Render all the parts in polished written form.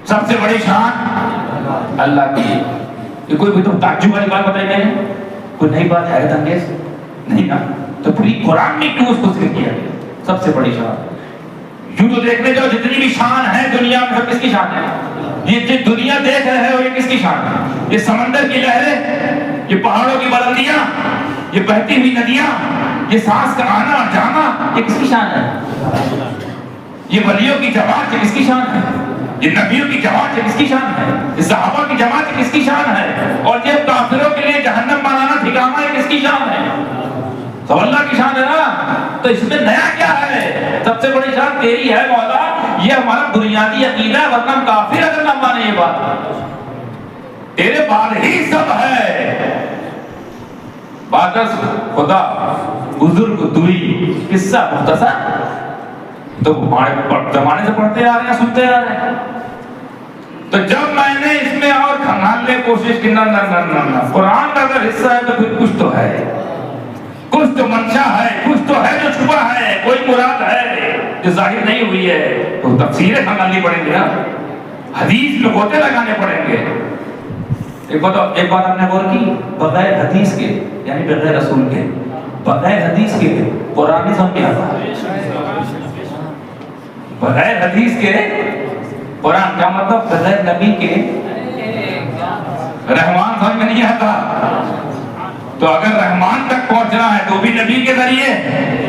سب سے بڑی شان اللہ کی ہے۔ یہ کوئی بھی تو تعجب والی بات بتائی نہیں، کوئی نئی بات حیرت انگیز نہیں نا، تو پوری قرآن میں کیوں اس کو ذکر کیا گیا؟ سب سے بڑی شان۔ یوں تو دیکھنے جاؤ جتنی بھی شان ہے دنیا میں، سب کس کی شان ہے؟ یہ جو دنیا دیکھ رہے ہو یہ کس کی شان ہے؟ یہ سمندر کی لہریں، یہ پہاڑوں کی بلندیاں، یہ بہتی ہوئی ندیاں، یہ سانس کا آنا اور جانا، یہ کس کی شان ہے؟ یہ ولیوں کی جماعت کس کی شان ہے؟ یہ نبیوں کی جماعت کس کی شان ہے؟ یہ صحابہ کی جماعت کس کی شان ہے؟ اور یہ کافروں کے لیے جہنم بنانا ٹھکانہ ہے کس کی شان ہے؟ تو اللہ کی شان ہے نا، تو اس میں نیا کیا ہے؟ سب سے بڑی شان تیری ہے مولا، یہ ہمارا بنیادی عقیدہ ہے، ورنہ ہم کافر اگر نہ مانے یہ بات، تیرے بعد ہی سب ہے۔ بادس خدا بزرگ دوئی، قصہ مختصر، تو زمانے سے پڑھتے آ رہے ہیں، سنتے آ رہے ہیں۔ تو جب میں نے اس میں اور کھنگالنے کی کوشش کی، نہ قرآن کا اگر حصہ ہے تو پھر کچھ تو ہے، کچھ تو منشا ہے، کچھ تو ہے جو چھپا ہے، کوئی مراد ہے جو ظاہر نہیں ہوئی ہے، تو تفسیریں کھنگالنی پڑیں گی نا، حدیث میں گوتے لگانے پڑیں گے۔ ایک بات آپ نے غور کی، بغیر حدیث کے یعنی بغیر رسول کے، بغیر حدیث کے قرآن نہیں سمجھ میں آتا، بغیر حدیث کے قرآن کیا مطلب؟ بغیر نبی کے رحمان سمجھ میں نہیں آتا۔ تو اگر رحمان تک پہنچنا ہے تو بھی نبی کے ذریعے،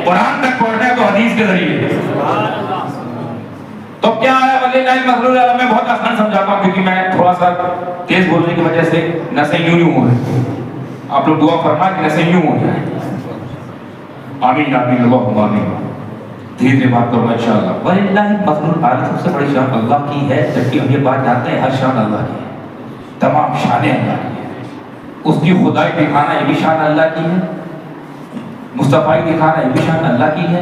قرآن تک پہنچنا ہے تو حدیث کے ذریعے۔ تو کیا ہے وللہ المثل الاعلی، میں بہت آسان سمجھاتا ہوں کیونکہ میں تھوڑا سا تیز بولنے کی وجہ سے نسیں یوں ہو رہے، آپ لوگ دعا فرمائیں کہ نسیں یوں ہو جائیں۔ آمین آمین اللہم آمین۔ دھیرے دھیرے بات کروں گا انشاءاللہ۔ وللہ المثل الاعلی، سب سے بڑی شان اللہ کی ہے، جبکہ ہم یہ بات جانتے ہیں ہر شان اللہ کی ہے، تمام شانیں اللہ کی ہیں۔ اس کی خدائی دکھانا یہ بھی شان اللہ کی ہے، مصطفی دکھانا یہ بھی شان اللہ کی ہے،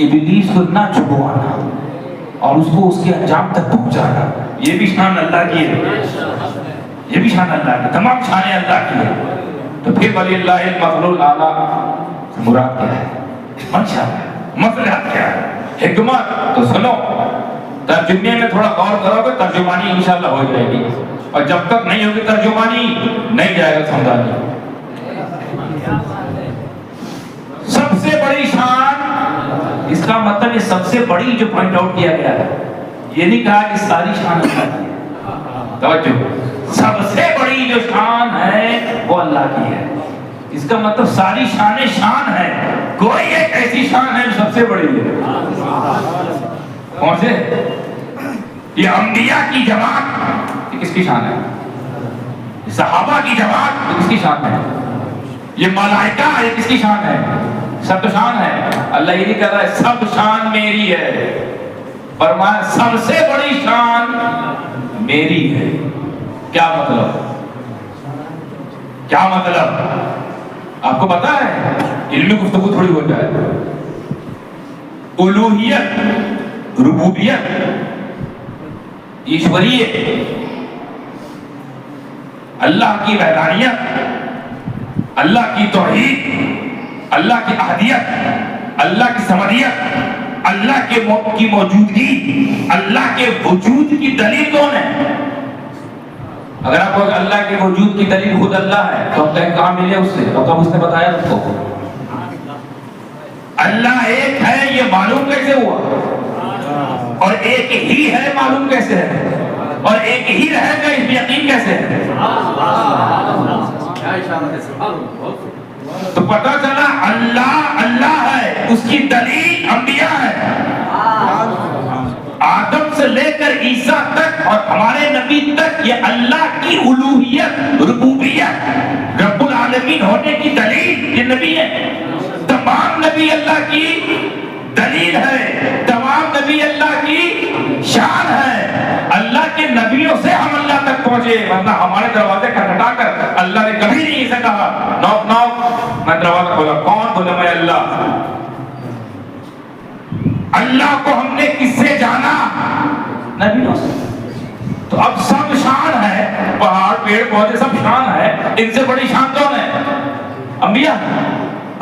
ابلیس کو نہ چھپوانا اور اس کو اس کے انجام تک پہنچانا یہ بھی شان اللہ کی ہے، یہ بھی شان اللہ کی، تمام شانیں اللہ کی ہے۔ تو پھر وللہ المثل الاعلی مراد کیا ہے؟ منشا ہے، مصلحت کیا ہے، حکمت؟ تو سنو، ترجمے میں تھوڑا غور کرو گے ترجمانی انشاءاللہ ہو جائے گی، اور جب تک نہیں ہوگی ترجمانی نہیں جائے گا سمجھانی۔ سب سے بڑی شان، اس کا مطلب یہ سب سے بڑی جو پوائنٹ آؤٹ کیا گیا ہے، یہ نہیں کہا کہ ساری شان اللہ کی ہے، توجہ، سب سے بڑی جو شان ہے وہ اللہ کی ہے، اس کا مطلب ساری شانیں شان ہے، کوئی ایک ایسی شان ہے جو سب سے بڑی ہے۔ کون سے؟ یہ انبیاء کی جماعت، یہ کس کی شان ہے؟ صحابہ کی جماعت، یہ کس کی شان ہے؟ یہ ملائکہ، یہ کس کی شان ہے؟ سب شان ہے۔ اللہ یہ نہیں کہہ رہا ہے سب شان میری ہے، فرمایا سب سے بڑی شان میری ہے۔ کیا مطلب؟ کیا مطلب آپ کو پتا ہے؟ علمی گفتگو تھوڑی ہو جائے۔ الوہیت، ربوبیت، ایشوریت، اللہ کی وحدانیت، اللہ کی توحید، اللہ کی احدیت، اللہ کی سمدیت، اللہ کی موجودگی، اللہ کے وجود کی دلیل کون ہے؟ اگر آپ کو اللہ کے وجود کی دلیل خود اللہ ہے تو ہم کہیں کہاں ملے اس سے؟ اور کب اس نے بتایا اس کو؟ اللہ ایک ہے یہ معلوم کیسے ہوا؟ اور ایک ہی ہے معلوم کیسے ہے؟ اور ایک ہی رہے گا اس میں یقین کیسے ہے؟ تو پتہ چلا اللہ اللہ ہے، اس کی دلیل انبیاء ہے، آدم سے لے کر عیسیٰ تک اور ہمارے نبی تک یہ اللہ کی الوہیت، ربوبیت، رب العالمین ہونے کی دلیل یہ نبی ہے۔ تمام نبی اللہ کی دلیل ہے، تمام نبی اللہ کی شان ہے۔ اللہ کے نبیوں سے ہم اللہ تک پہنچے، ورنہ ہمارے دروازے کھٹکھٹا کر اللہ نے کبھی نہیں اسے کہا نوک نوک میں دروازہ کھولا، کون؟ بولے میں اللہ۔ اللہ کو ہم نے کس سے جانا؟ نبیوں سے۔ تو اب سب شان ہے، پہاڑ پیڑ پودے سب شان ہے، ان سے بڑی شان کون ہے؟ انبیاء۔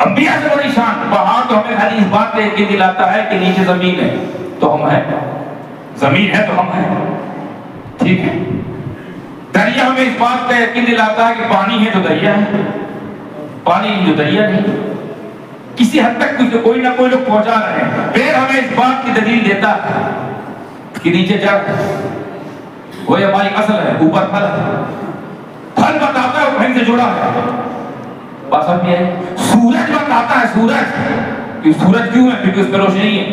انبیاء سے بڑی شان۔ پہاڑ تو ہمیں خالی اس بات پہ دلاتا ہے کہ نیچے زمین ہے تو ہم ہیں، زمین ہے تو ہم ہیں، ٹھیک ہے، دریا ہمیں اس بات کا یقین دلاتا ہے کہ پانی ہے تو دریا ہے، پانی نہیں تو دریا نہیں، کسی حد تک کوئی نہ کوئی لوگ پہنچا رہے ہیں۔ پھر ہمیں اس بات کی دلیل دیتا ہے کہ نیچے جڑ وہی ہماری اصل ہے، اوپر پھل ہے، پھل بتاتا ہے وہ کہیں سے جڑا ہے، بات سمجھ میں ہے؟ سورج بتاتا ہے، سورج کہ سورج کیوں ہے؟ کیونکہ اس پہ روشنی ہے،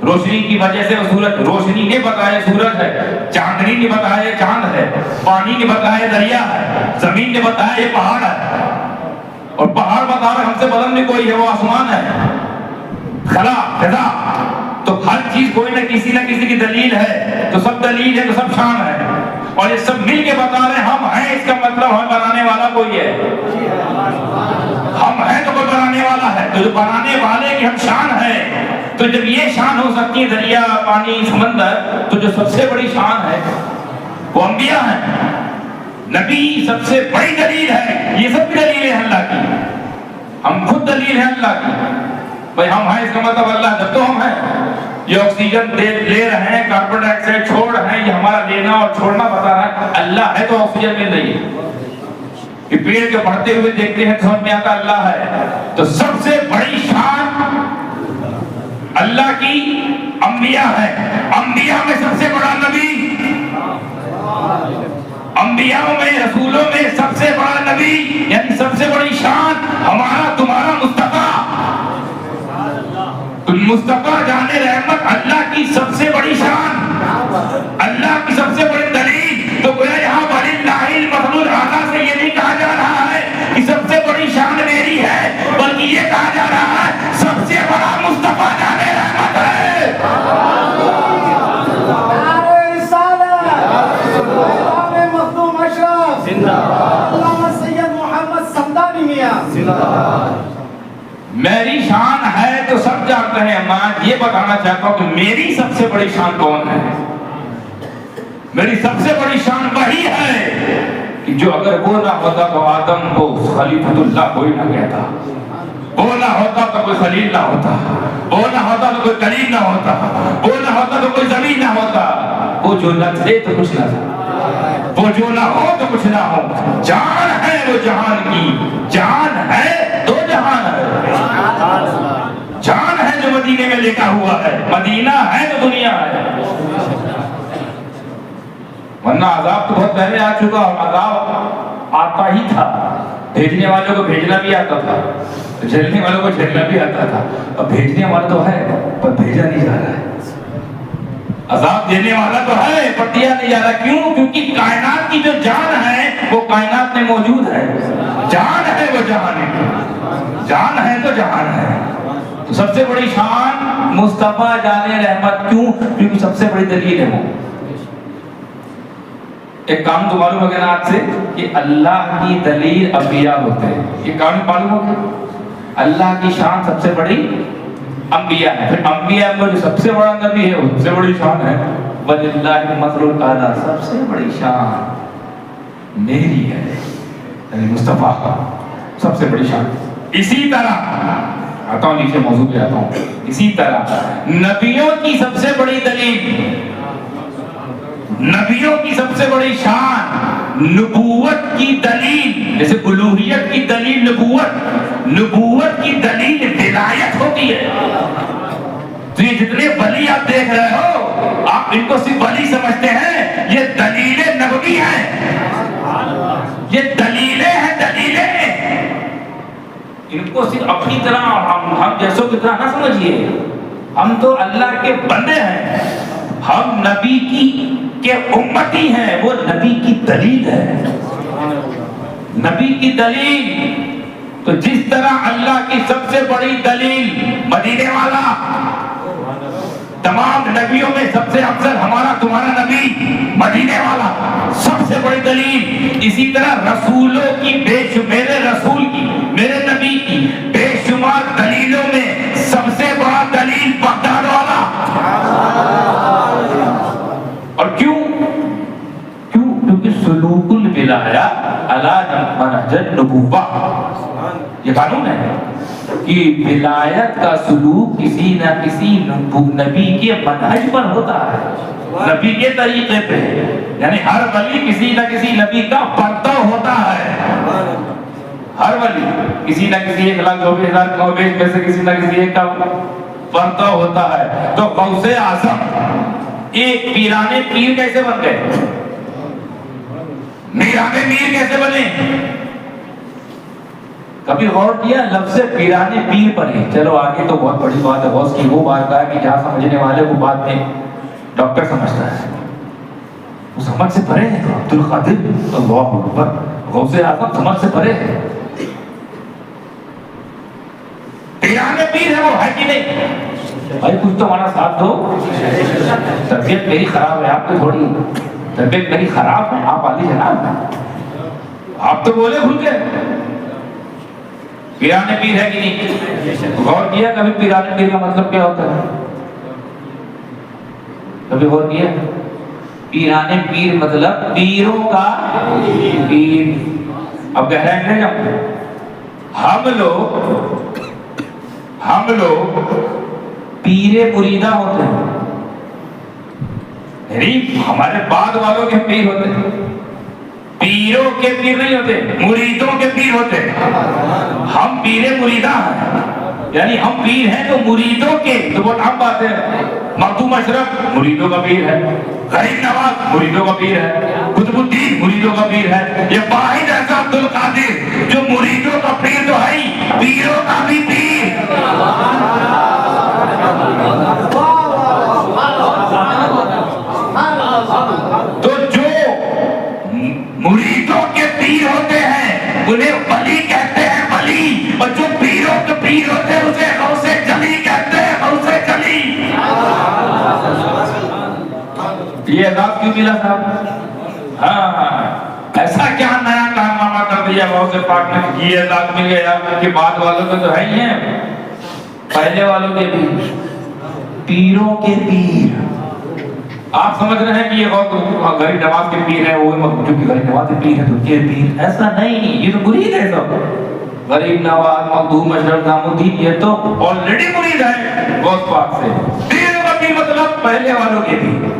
روشنی کی وجہ سے وہ سورج، روشنی نے بتایا سورج ہے، چاندنی نے بتایا چاند ہے، پانی نے بتایا دریا ہے، زمین نے بتایا یہ پہاڑ ہے، اور پہاڑ بتا رہا ہم سے بلند میں کوئی ہے، وہ آسمان ہے، خلا فضا، تو ہر چیز کوئی نہ کسی کی دلیل ہے، تو سب دلیل ہے تو سب شان ہے، اور یہ سب مل کے بتا رہے ہیں ہم ہیں، اس کا مطلب ہمیں بنانے والا کوئی ہے، ہم ہیں تو کوئی بنانے والا ہے، تو جو بنانے والے کی ہم شان ہے، تو جب یہ شان ہو سکتی ہے دریا پانی سمندر، تو جو سب سے بڑی شان ہے وہ انبیاء ہیں، نبی سب سے بڑی دلیل ہے، یہ سب بھی دلیل ہے اللہ کی، ہم خود دلیل ہے اللہ کی، بھائی ہم ہیں اس کا مطلب اللہ، جب تو ہم ہیں، یہ آکسیجن لے رہے ہیں، کاربن ڈائی آکسائڈ چھوڑ رہے ہیں، یہ ہمارا لینا اور چھوڑنا بتا رہا ہے، اللہ ہے تو آکسیجن مل رہی ہے، کہ پیڑ کے بڑھتے ہوئے دیکھتے ہیں تو سمجھ میں آتا اللہ ہے، تو سب سے بڑی شان اللہ کی انبیاء ہے، انبیاء میں سب سے بڑا نبی، انبیاء میں رسولوں میں سب سے بڑا نبی، یعنی سب سے بڑی شان ہمارا تمہارا مصطفیٰ، مصطفیٰ جان رحمت اللہ کی سب سے بڑی شان، اللہ کی سب سے بڑی دلیل، تو گویا یہاں وَلِلَّهِ الْمَثَلُ الْأَعْلَىٰ سے یہ نہیں کہا جا رہا ہے کہ سب سے بڑی شان میری ہے، بلکہ یہ کہا جا رہا ہے سب سے بڑا مصطفیٰ جان رحمت ہے۔ نعرہ رسالت، امام مخدوم اشرف، علامہ سید محمد صمدانی میاں، میری شان ہے تو سب جانتے ہیں، میں یہ بتانا چاہتا ہوں کہ میری سب سے بڑی شان کون ہے؟ میری سب سے بڑی شان وہی ہے کہ جو اگر وہ نہ ہوتا تو آدم کو خلیفۃ اللہ کوئی نہ کہتا، وہ نہ ہوتا تو کوئی خلیل نہ ہوتا، وہ نہ ہوتا تو کوئی کلیم نہ ہوتا، وہ نہ ہوتا تو کوئی زمین نہ ہوتا، وہ جو نہ تھے تو کچھ نہ تھا، وہ جو نہ ہو تو کچھ نہ ہو، جان ہے وہ جہان کی، جان ہے دو جہان ہے، جان ہے جو مدینے میں لکھا ہوا ہے، مدینہ ہے تو دنیا ہے، ورنہ عذاب تو بہت پہلے آ چکا، اور عذاب آتا ہی تھا، بھیجنے والوں کو بھیجنا بھی آتا تھا، جھیلنے والوں کو جھیلنا بھی آتا تھا، اب بھیجنے والا تو ہے پر بھیجا نہیں جا رہا ہے، عذاب دینے والا تو ہے پر دیا نہیں جا رہا، کیوں؟ کیونکہ کائنات کی جو جان ہے وہ کائنات میں موجود ہے، جان ہے وہ جہان ہے، جان ہے تو جہان ہے، تو سب سے بڑی شان مصطفیٰ جان رحمت، کیوں؟ کیونکہ سب سے بڑی دلیل ہے وہ۔ ایک کام تو معلوم ہو گیا نا آج سے کہ اللہ کی دلیل انبیاء ہوتے ہیں، یہ کام معلوم ہو گیا، اللہ کی شان سب سے بڑی انبیاء ہے، پھر انبیاء میں جو سب سے بڑا نبی ہے وہ سب سے بڑی شان ہے، وَلِلَّهِ الْمَثَلُ الْأَعْلَىٰ، سب سے بڑی شان میری ہے، یعنی مصطفیٰ کا سب سے بڑی شان۔ اسی طرح آتا ہوں نیچے موضوع پہ آتا ہوں، اسی طرح نبیوں کی سب سے بڑی دلیل، نبیوں کی سب سے بڑی شان نبوت کی دلیل، جیسے الوہیت کی دلیل نبوت، نبوت کی دلیل ولایت ہوتی ہے، تو یہ جتنے ولی آپ دیکھ رہے ہو آپ ان کو صرف ولی سمجھتے ہیں، یہ دلیل نبوی ہیں، یہ دلیلیں ہیں، دلیلیں، ان کو صرف اپنی طرح ہم جیسوں کی طرح نہ سمجھیے، ہم تو اللہ کے بندے ہیں، ہم نبی کے امتی ہیں، وہ نبی کی دلیل ہے، نبی کی دلیل، تو جس طرح اللہ کی سب سے بڑی دلیل مدینے والا، تمام نبیوں میں سب سے افضل ہمارا تمہارا نبی مدینے والا سب سے بڑی دلیل، اسی طرح رسولوں کی میرے رسول کی، میرے نبی کی بے شمار دلیلوں میں سب سے بڑا دلیل بغداد والا، اور کیوں؟ کیونکہ سلوک الولایہ علی منہج النبوہ، یہ قانون ہے کہ ولایت کا سلوک کسی نہ کسی نبی کے منہج پر ہوتا ہے، نبی کے طریقے پہ، یعنی ہر ولی کسی نہ کسی نبی کا پرتو ہوتا ہے، ہر ولی کسی نہ کسی 1,24,000 میں سے کسی نہ کسی ایک کا پرتو ہوتا ہے۔ تو غوث اعظم ایک پیرانے پیر کیسے بن گئے؟ میرانے پیر کیسے بنے؟ کبھی غور کیا لفظ پیرانے پیر پر ہے؟ چلو آگے تو بہت بڑی بات ہے، غوث کی وہ بات ہے کہ جہاں سمجھنے والے وہ بات میں ڈاکٹر سمجھتا ہے، وہ سمجھ سے پرے ہے۔ عبد القادر اللہ اکبر، غوث اعظم سمجھ سے پرے ہے۔ پیرانے پیر ہے وہ، ہے کہ نہیں؟ بھائی کچھ تو ہمارا ساتھ دو، طبیعت میری خراب ہے، آپ کو تھوڑی طبیعت میری خراب ہے، آپ عالی جناب، آپ تو بولے کھل کے پیرانے پیر ہے کہ نہیں؟ غور کیا کبھی پیرانے پیر کا مطلب کیا ہوتا ہے؟ کبھی غور کیا؟ پیرانے پیر مطلب پیروں کا پیر۔ اب گہرائیں گے جب ہم لوگ پیر مریدہ ہوتے ہیں، یعنی ہمارے بعد والوں کے پیر ہوتے ہیں، پیروں کے پیر نہیں ہوتے، مریدوں کے پیر ہوتے ہیں۔ ہم پیر مریدہ ہیں، یعنی ہم پیر ہیں تو مریدوں کے، تو بہت عام بات ہے۔ مخدوم اشرف مریدوں کا پیر ہے، غریب نواز مریدوں کا پیر ہے، قطب الدین مریدوں کا پیر ہے، یہ واحد ایسا عبد القادر جو مریدوں کا پیر تو ہے ہی، پیروں کا بھی پیر۔ تو جو مریدوں کے پیر ہوتے ہیں انہیں ولی کہتے ہیں، ولی، اور جو پیروں کے پیر ہوتے ہیں اسے غوث جلی کہتے ہیں، غوث جلی۔ یہ اعزاز کیوں ملا صاحب؟ ہاں، ایسا کیا نیا کارنامہ کر دیا غوث پاک نے، یہ اعزاز مل گیا کہ بعد والوں کے تو ہے ہی ہیں، پہلے والوں کے بھی پیروں کے پیر۔ آپ سمجھ رہے ہیں کہ یہ غریب نواز کے پیر ہیں، وہ جو کہ غریب نواز کے پیر ہیں تو یہ پیر، ایسا نہیں، یہ تو مرید ہے سب۔ غریب نواز، مخدوم اشرف، نظام الدین، یہ تو آلریڈی مرید ہے غوث پاک سے۔ پیر کا پیر مطلب پہلے والوں کے پیر۔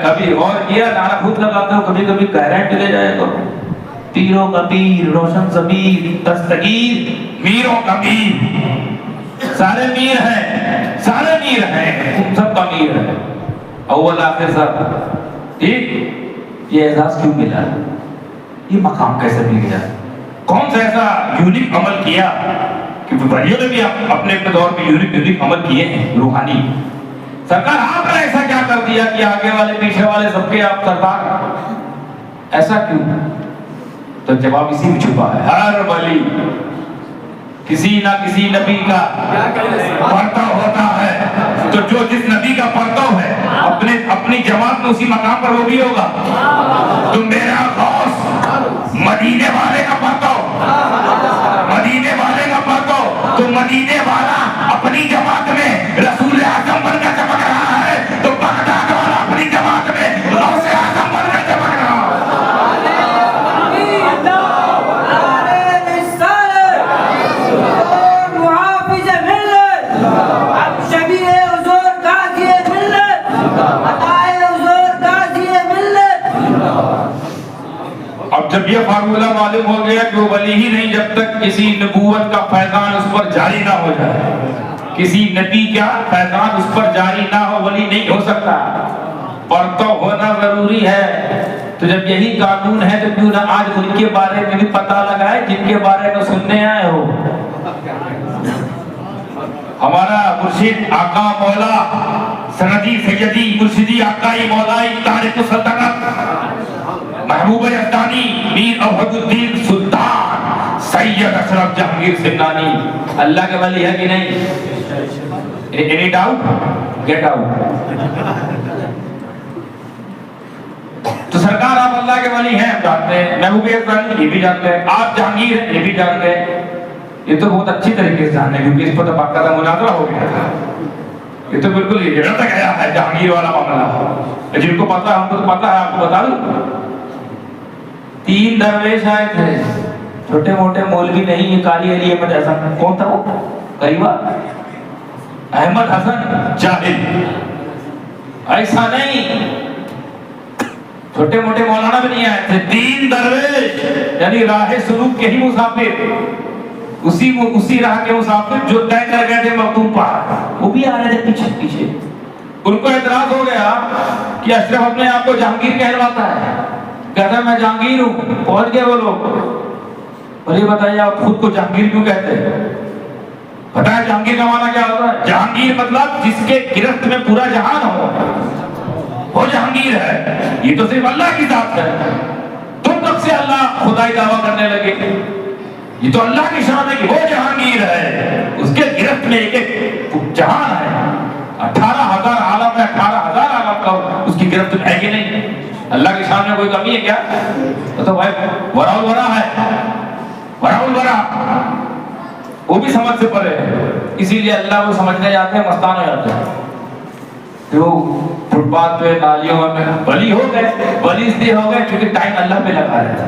کبھی غور کیا، نعرہ خود لگاتے ہو، کبھی کبھی کہرائیں چلے جائے تو پیروں کا پیر، روشن ضمیر، دستگیر، میروں کا پیر، سارے میر ہیں، سارے میر ہیں، تم سب کا میر ہے، اول آخر سب، ٹھیک؟ یہ اعزاز کیوں ملا؟ یہ مقام کیسے مل گیا؟ کون سا ایسا یونیک عمل کیا کہ ولیوں نے بھی اپنے دور میں یونیک عمل کیے ہیں روحانی؟ سرکار آپ نے ایسا کیا کر دیا کہ آگے والے پیچھے والے سب کے آپ سردار؟ ایسا کیوں؟ تو جواب اسی میں چھپا ہے، ہر ولی کسی نہ کسی نبی کا پرتو ہوتا ہے، تو جو جس نبی کا پرتو ہے اپنی جماعت میں اسی مقام پر وہ بھی ہوگا۔ تو میرا غوث مدینے والے کا پرتو، مدینے والے کا پرتو، تو مدینے والا اپنی جماعت میں رسول اعظم بن کر چمک رہا ہے، تو بغداد والا اپنی جماعت میں غوث اعظم بن کر چمک رہا ہے۔ اب جب یہ فارمولہ معلوم ہو گیا کہ وہ ولی ہی نہیں جب تک کسی نبوت کا فیضان اس پر جاری نہ ہو جائے، کسی نبی کا فیضان اس پر جاری نہ ہو، ولی نہیں ہو سکتا، پرتو ہونا ضروری ہے۔ تو جب یہی قانون ہے تو کیوں نہ آج ان کے بارے میں بھی پتہ لگائے جن کے بارے میں سننے آئے ہو۔ ہمارا مرشد آقا مولا سندی سیدی مرشدی آقائی مولائی تارک سلطنت محبوب یزدانی میر اوحد الدین سلطان سید اشرف جہانگیر سمنانی اللہ کے ولی ہے کہ نہیں؟ Any doubt? Get out. تو سرکار آپ اللہ کے ولی ہیں، جانتے ہیں، محبوب یزدانی یہ بھی جانتے ہیں، آپ جہانگیر ہیں یہ بھی جانتے ہیں۔ یہ تو بہت اچھی طریقے سے جانتے ہیں کیونکہ اس پر تو باقاعدہ مناظرہ ہو گیا تھا، یہ تو بالکل یہ جڑ تک گیا ہے جہانگیر والا معاملہ۔ جن کو پتا ہے ہم کو تو پتا ہے، آپ کو بتا دوں، 3 درویش آئے تھے چھوٹے موٹے مولوی نہیں، یہ قاری علی احمد حسن کون تھا وہ قریبا احمد حسن جاہل، ایسا نہیں، چھوٹے موٹے مولانا بھی نہیں آئے تھے، تین درویش یعنی راہ سلوک کے ہی مسافر، اسی راہ کے مسافر جو طے کر گئے تھے مختوم پہاڑ، وہ بھی آ رہے تھے پیچھے پیچھے۔ ان کو اعتراض ہو گیا کہ اشرف اپنے آپ کو جہانگیر کہلواتا ہے، کہتا ہے میں جہانگیر ہوں۔ پہنچ گئے وہ لوگ، بھلے بتائیے آپ خود کو جہانگیر کیوں کہتے ہیں؟ پتہ ہے جہانگیر کا معنی کیا ہوتا ہے؟ جہانگیر مطلب جس کے گرفت میں پورا جہان ہو، وہ جہانگیر ہے۔ یہ تو صرف اللہ کی ذات ہے، تم کب سے اللہ خدائی دعویٰ کرنے لگے؟ یہ تو اللہ کی شان ہے کہ وہ جہانگیر ہے، اس کے گرفت میں ایک ایک جہان ہے، 18,000 عالم ہے، 18,000 عالم کا اس کی گرفت میں ہے کہ نہیں؟ اللہ کی شان میں کوئی کمی ہے کیا؟ تو بھائی ورا الورا ہے، ورا الورا، وہ بھی سمجھ سے پرے ہے، اسی لیے اللہ کو سمجھنے جاتے ہیں مستان ہو جاتے ہیں۔ جو فٹ پاتھ پہ نالیوں میں بلی ہو گئے، بلی اس لیے ہو گئے کیونکہ ٹائم اللہ پہ لگا رہے تھے،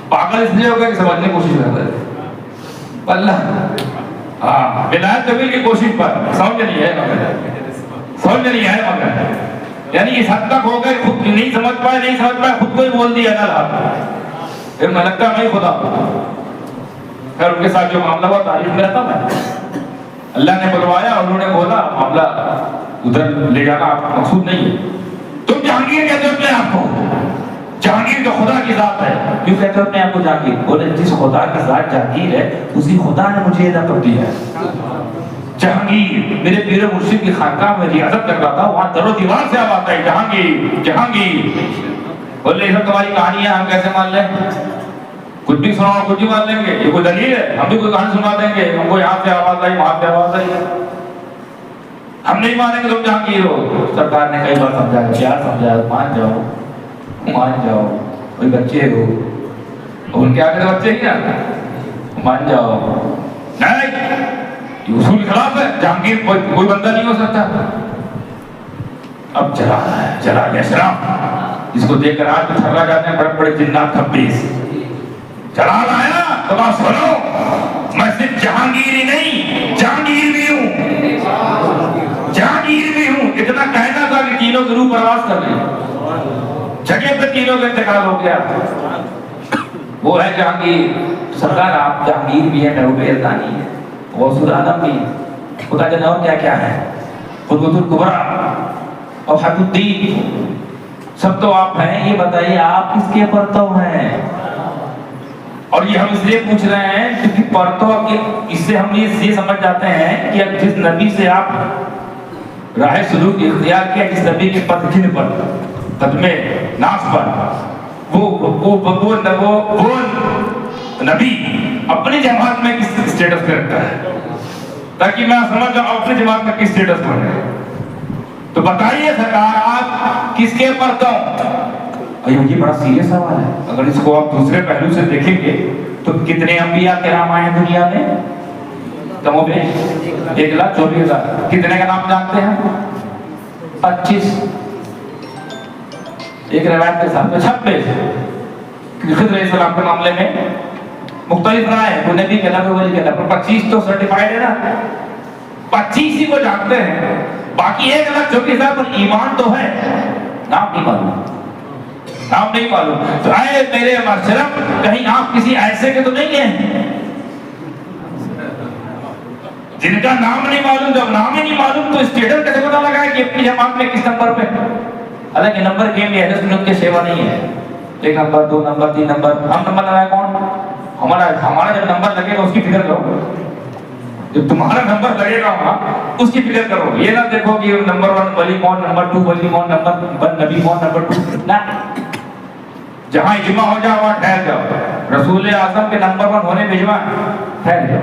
پاگل اس لیے ہو گئے کہ سمجھنے کی کوشش کر رہے تھے اللہ، ہاں ولایت قبیل کی کوشش پر سمجھ نہیں ہے مگر یعنی اس حد تک ہو گئے خود نہیں سمجھ پائے خود کو ہی بول دیا اللہ، پھر میں لگتا میں خدا۔ پھر ان کے ساتھ جو معاملہ ہوا تاریخ میں رہتا ہے، اللہ نے بلوایا، انہوں نے بولا معاملہ ادھر لے جانا آپ کا مقصود نہیں ہے۔ تم جہانگیر کہتے ہو اپنے آپ کو، جہانگیر تو خدا کی ذات ہے، کیوں کہتے ہو اپنے آپ کو جہانگیر؟ بولے جس خدا کی ذات جہانگیر ہے اسی خدا نے مجھے یہ لقب دیا ہے جہانگیر۔ میرے پیر و مرشد کی خانقاہ میں ریاضت کر رہا تھا، وہاں در و دیوار سے آواز آئی جہانگیر جہانگیر۔ بولے یہ سب تمہاری کہانی ہے، ہم کیسے مان لیں؟ کچھ بھی سناؤ کچھ بھی مان لیں گے، یہ کوئی دلیل ہے؟ ہم بھی کوئی کہانی سنا دیں گے، ہم کو یہاں سے آواز آئی وہاں سے آواز آئی، ہم نہیں مانیں گے تم جہانگیر ہو۔ سرکار نے کئی بار سمجھایا، کیا سمجھایا؟ مان جاؤ، کوئی بچے ہو، ان کے آگے تو بچے ہی نا، مان جاؤ۔ نہیں، یہ اصول کے خلاف ہے، جہانگیر کوئی بندہ نہیں ہو سکتا۔ اب چلا گیا شراب، جس کو دیکھ کر آج بھی تھرا جاتے ہیں بڑے بڑے جنات تھپیس، چلا لایا تو بات سنو، میں صرف جہانگیر ہی نہیں جہانگیر بھی ہوں، جہانگیر بھی ہوں۔ اتنا کہنا تھا کہ تینوں ضرور پرواز کر رہے ہیں، جگہ پہ تینوں کا انتقال ہو گیا، وہ ہے جہانگیر۔ سرکار آپ جہانگیر بھی ہیں، محبوب یزدانی ہے، غوث العالم بھی، خدا جانے اور کیا کیا ہے، قطب الکبریٰ اور حق الدین، سب تو آپ ہیں۔ یہ بتائیے آپ کس کے پرتو ہیں؟ اور یہ ہم اس لیے پوچھ رہے ہیں کیونکہ پرتو اس سے ہم یہ سمجھ جاتے ہیں کہ اب جس نبی سے آپ راہ سلوک اختیار کیا، جس نبی کے پتھ جن پر قدم ناز پر، وہ نبی اپنی جماعت میں کس اسٹیٹس پہ رکھتا ہے، تاکہ میں سمجھ جاؤں اپنی جماعت میں کس اسٹیٹس پر ہے۔ تو بتائیے سرکار آپ کس کے پرتو؟ یہ بڑا سیریس سوال ہے، اگر اس کو آپ دوسرے پہلو سے دیکھیں گے تو کتنے انبیاء کرام آئے ہیں دنیا میں؟ کم و بیش 1,24,000۔ کتنے کا نام جانتے ہیں؟ 25۔ ایک روایت کے ساتھ 26۔ خضر علیہ السلام کے معاملے میں مختلف رائے ہیں، کوئی نبی کہنا کوئی ولی کہنا، پر 25 تو سرٹیفائیڈ ہے نا، 25 ہی کو جانتے ہیں، باقی 1,24,000 پر ایمان تو ہے، نام نہیں معلوم، نام نہیں معلوم۔ تو اے میرے معاشرف، کہیں آپ کسی ایسے کے تو نہیں ہیں جن کا نام نہیں معلوم؟ جب نام ہی نہیں معلوم تو اسٹیٹس کیسے پتہ لگا ہے کہ اپنی جماعت میں کس نمبر پہ؟ حالانکہ نمبر گیم یہ اہل سنت کے سیوا نہیں ہے، 1 نمبر 2 نمبر 3 نمبر، ہم نمبر لگائے کون؟ ہمارا جب نمبر لگے گا اس کی فکر کرو، جب تمہارا نمبر لگے گا وہاں اس کی فکر کرو، یہ نہ دیکھو کہ نمبر 1 ولی کون، نمبر 2 ولی کون، نمبر 1 نبی کون، نمبر 2 نہ، جہاں اجماع ہو جائے وہاں ٹھہر جاؤ۔ رسول اعظم کے نمبر 1 ہونے میں اجماع، ٹھہر جاؤ،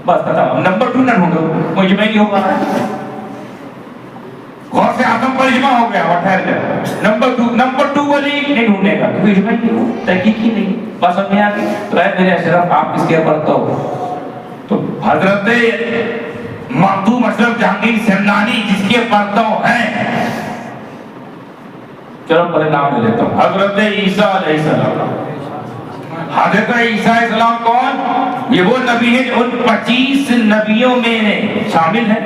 بس ختم۔ نمبر 2 نہ ڈھونڈو، وہ اجماع نہیں ہوگا، غوث اعظم پر اجماع ہو گیا وہاں ٹھہر جاؤ۔ نمبر 2 ولی نہیں ڈھونڈے گا کیونکہ اجماع نہیں ہو، تحقیق ہی نہیں، بس سمجھ میں آ گئی۔ تو اے میرے اشرف آپ کس کے پرتو ہو؟ تو حضرت مخدوم اشرف جہانگیر سمنانی جس کے پرتو ہیں، چلو پہلے نام لے لیتا ہوں، حضرت عیسیٰ علیہ السلام، حضرت عیسیٰ علیہ السلام کون؟ یہ وہ نبی ہیں جو ان 25 نبیوں میں شامل ہیں.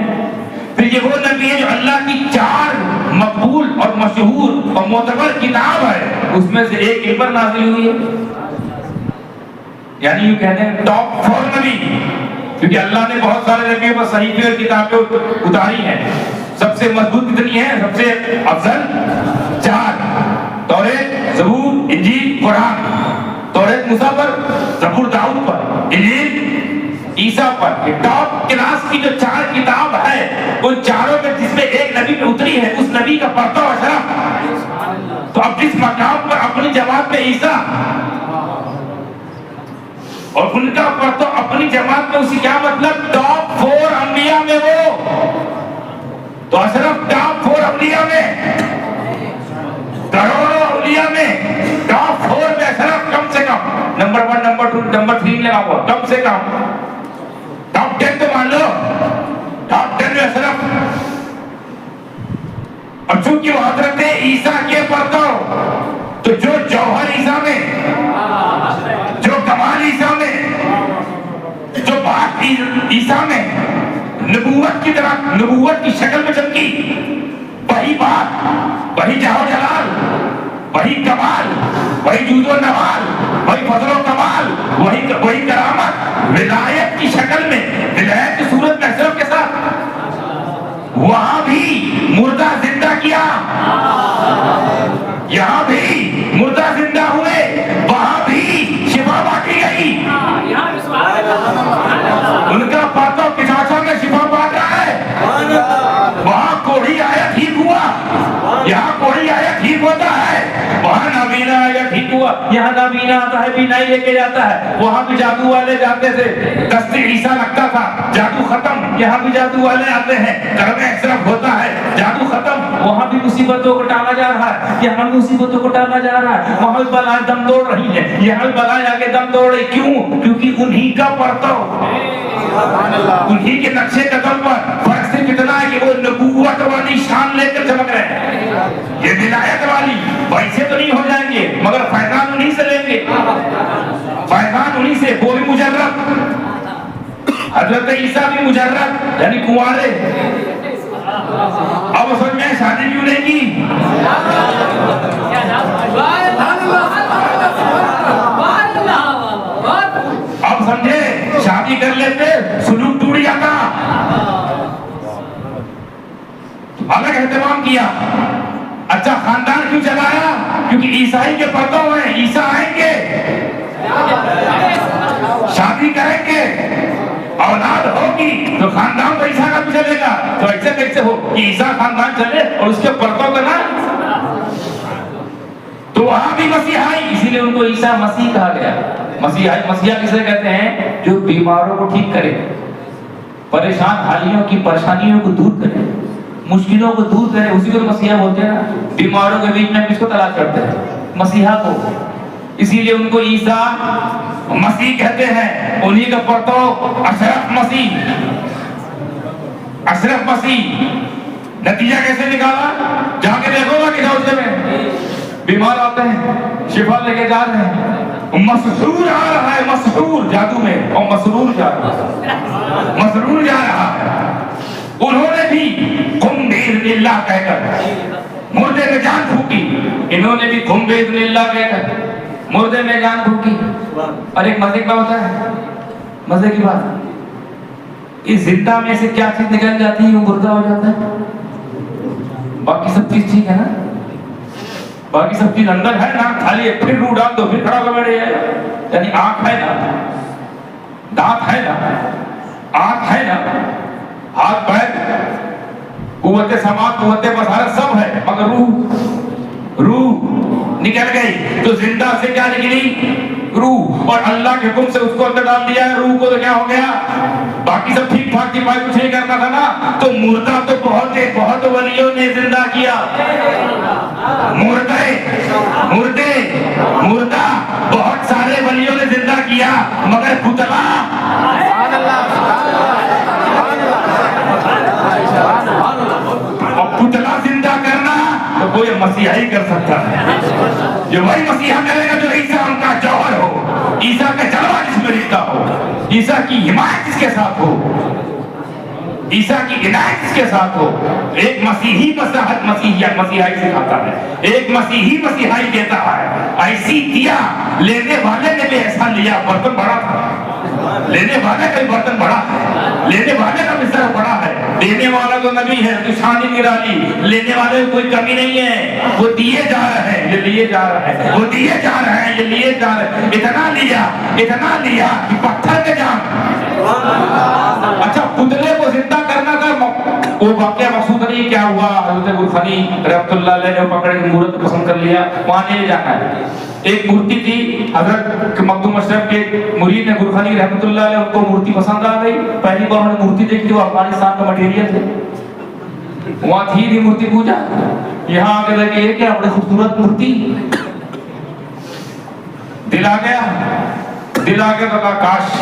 پھر یہ وہ نبی ہے جو اللہ کی 4 مقبول اور مشہور اور معتبر کتاب ہے اس میں سے ایک ان پر نازل ہوئی ہے. یعنی یہ کہتے ہیں ٹاپ 4 نبی، کیونکہ اللہ نے بہت سارے نبیوں پر صحیفے اور کتابیں اتاری ہیں. سب سے مضبوط کتنی ہیں؟ سب سے افضل 4: توریت، زبور، انجیل، قرآن. توریت موسیٰ پر، زبور داؤد پر، انجیل عیسیٰ پر. یہ ٹاپ کلاس کی جو 4 کتاب ہے ان چاروں میں جس میں ایک نبی پہ اتری ہے اس نبی کا پرتو اشرف. تو اب جس مقام پر اپنی جماعت میں عیسیٰ اور ان کا پرتو اپنی جماعت میں اسی کیا مطلب ٹاپ 4 انبیاء میں وہ تو اشرف ٹاپ 4 انبیاء میں کروڑوں اولیاء میں ٹاپ 4 میں اشرف کم سے کم نمبر 1 نمبر 2 نمبر 3 لگا ہوا کم سے کم ٹاپ 10 تو مان لو ٹاپ 10 میں اشرف. اور چونکہ وہ حضرت عیسیٰ کے پرتو تو جو جوہر عیسیٰ میں جو کمال عیسیٰ میں جو بات عیسیٰ میں نبوت کی طرح نبوت کی شکل میں چمکی وہی بات وہی جاہ و جلال وہی کمال وہی جود و نوال وہی فضل و کمال وہی کرامت ولایت کی شکل میں ولایت کی صورت میں اشرف کے ساتھ وہاں بھی مردہ زندہ کیا یہاں بھی مردہ زندہ ہوئے وہاں بھی شفا بانٹی گئی. ان کا پرتو کسانوں میں شفا بانٹ رہا ہے. وہاں کوڑی آیا ٹھیک ہوا یہاں کوڑی آیا ٹھیک ہوتا ہے. وہاں نابینا آیا ٹھیک ہوا یہاں نابینا آتا ہے بینائی لے کے جاتا ہے. وہاں بھی جادو والے جاتے تھے دست عیسیٰ لگتا تھا جادو ختم. یہاں بھی جادو والے آتے ہیں کرم اشرف ہوتا ہے جادو ختم. وہاں بھی مصیبتوں کو ٹالا جا رہا ہے یہاں بھی مصیبتوں کو ٹالا جا رہا ہے. وہاں بھی بلائیں دم دوڑ رہی ہیں یہاں بھی بلائیں آگے دم دوڑ رہی. کیوں؟ کیونکہ انہی کا پرتو انہی کے نقشے قدم پر. فرق صرف اتنا ہے کہ وہ نبوت والی شان لے کر چمک رہے ہیں. یہ ولایت والی ویسے تو نہیں ہو جائیں گے مگر فیضان انہی سے لیں گے فیضان انہی سے. وہ بھی مجرد حضرت عیسیٰ بھی مجرد یعنی کنوارے. اب وہ سمجھ میں شادی کیوں نہیں کی؟ اب سمجھے شادی کر لیتے سلوک ٹوٹ جاتا. الگ اہتمام کیا. اچھا خاندان کیوں چلایا؟ کیونکہ عیسائی کے پرتو ہیں عیسیٰ آئیں گے شادی کریں گے اولاد ہوگی تو خاندان تو عیسیٰ کا بھی چلے گا. تو ایسے کیسے ہو کہ عیسیٰ خاندان چلے اور اس کے پرتو کا نام تو وہاں بھی مسیحائی. اسی لیے ان کو عیسیٰ مسیح کہا گیا. مسیحا کسے کہتے ہیں؟ جو بیماروں کو ٹھیک کرے پریشان حالیوں کی پریشانیوں کو دور کرے مشکلوں کو دور کرے اسی کو مسیحا بولتے ہیں. بیماروں کے بیچ میں کس کو تلاش کرتے ہیں؟ مسیحا کو. اسی لیے ان کو عیسیٰ مسیح کہتے ہیں. انہی کا پرتو اشرف مسیح اشرف مسیح. نتیجہ کیسے نکالا؟ جا کے دیکھو گا کہ روزے میں بیمار آتے ہیں شفا لے کے جا رہے ہیں. مسحور آ رہا ہے مسحور جادو میں اور مسرور جا رہا ہے. انہوں نے بھی قم باذن اللہ کہہ کر مردے میں جان پھونکی. انہوں نے بھی قم باذن اللہ کہہ کر مردے میں جان پھونکی. اور ایک مزے کا ہوتا ہے مزے کی بات اس زندہ میں سے کیا چیز نکل جاتی ہے وہ مردہ ہو جاتا ہے. باقی سب چیز ٹھیک ہے نا باقی سب چیز اندر ہے نا خالی پھر روح ڈال دو پھر کھڑا ہو بیٹھے. یعنی آنکھ ہے نا دانت ہے نا آنکھ ہے نا ہاتھ پیر قوت سماعت قوت بصارت سب ہے مگر روح نکل گئی. تو زندہ سے کیا نکلی؟ روح. اور اللہ کے حکم سے اس کو اندر ڈال دیا ہے روح کو. تو کیا ہو گیا؟ باقی سب ٹھیک ٹھاک تھی بھائی کچھ نہیں کرنا تھا نا. تو مردہ تو بہت ولیوں نے زندہ کیا. مردہ بہت سارے ولیوں نے زندہ کیا مگر پتلا اب پتلا زندہ کرنا تو کوئی مسیحا ہی کر سکتا ہے. جو وہی مسیحا کرے گا جو عیسیٰ ان کا جوہر ہو عیسیٰ کا جلوہ جس میں دکھتا ہو، عیسیٰ کی حمایت جس کے ساتھ ہو، عیسیٰ کی عنایت جس کے ساتھ ہو. ایک مسیحی مسیحائی سکھاتا ہے، ایک مسیحی مسیحائی کہتا ہے ایسی دیا لینے والے نے بھی ایسا لیا. برتن بڑا تھا، لینے والے کا برتن بڑا ہے، لینے والے کا بستر بڑا ہے. دینے والا تو نبی ہے، تو شان نرالی. لینے والے کوئی کمی نہیں ہے، وہ دیے جا رہے ہیں، یہ لیے جا رہے ہیں، وہ دیے جا رہے ہیں، یہ لیے جا رہے ہیں. اتنا لیا کہ پتھر کے جان. اچھا پتلے کو زندہ کرنا تھا، وہ واقعہ مقصود نہیں. کیا ہوا؟ حضرت گلخانی رحمۃ اللہ علیہ نے پکڑ کے مورت پسند کر لیا، وہاں نہیں لے جانا ہے. ایک مورتی تھی، حضرت مخدوم اشرف کے مرید نے گلخانی رحمۃ اللہ علیہ، ان کو مورتی پسند آ گئی. پہلی بار انہوں نے مورتی دیکھی تھی، وہ افغانستان کا مٹیریل تھے، وہاں تھی مورتی پوجا. یہاں آ کے دیکھے یہ کیا بڑی خوبصورت مورتی. دل آ گیا تو کہا کاش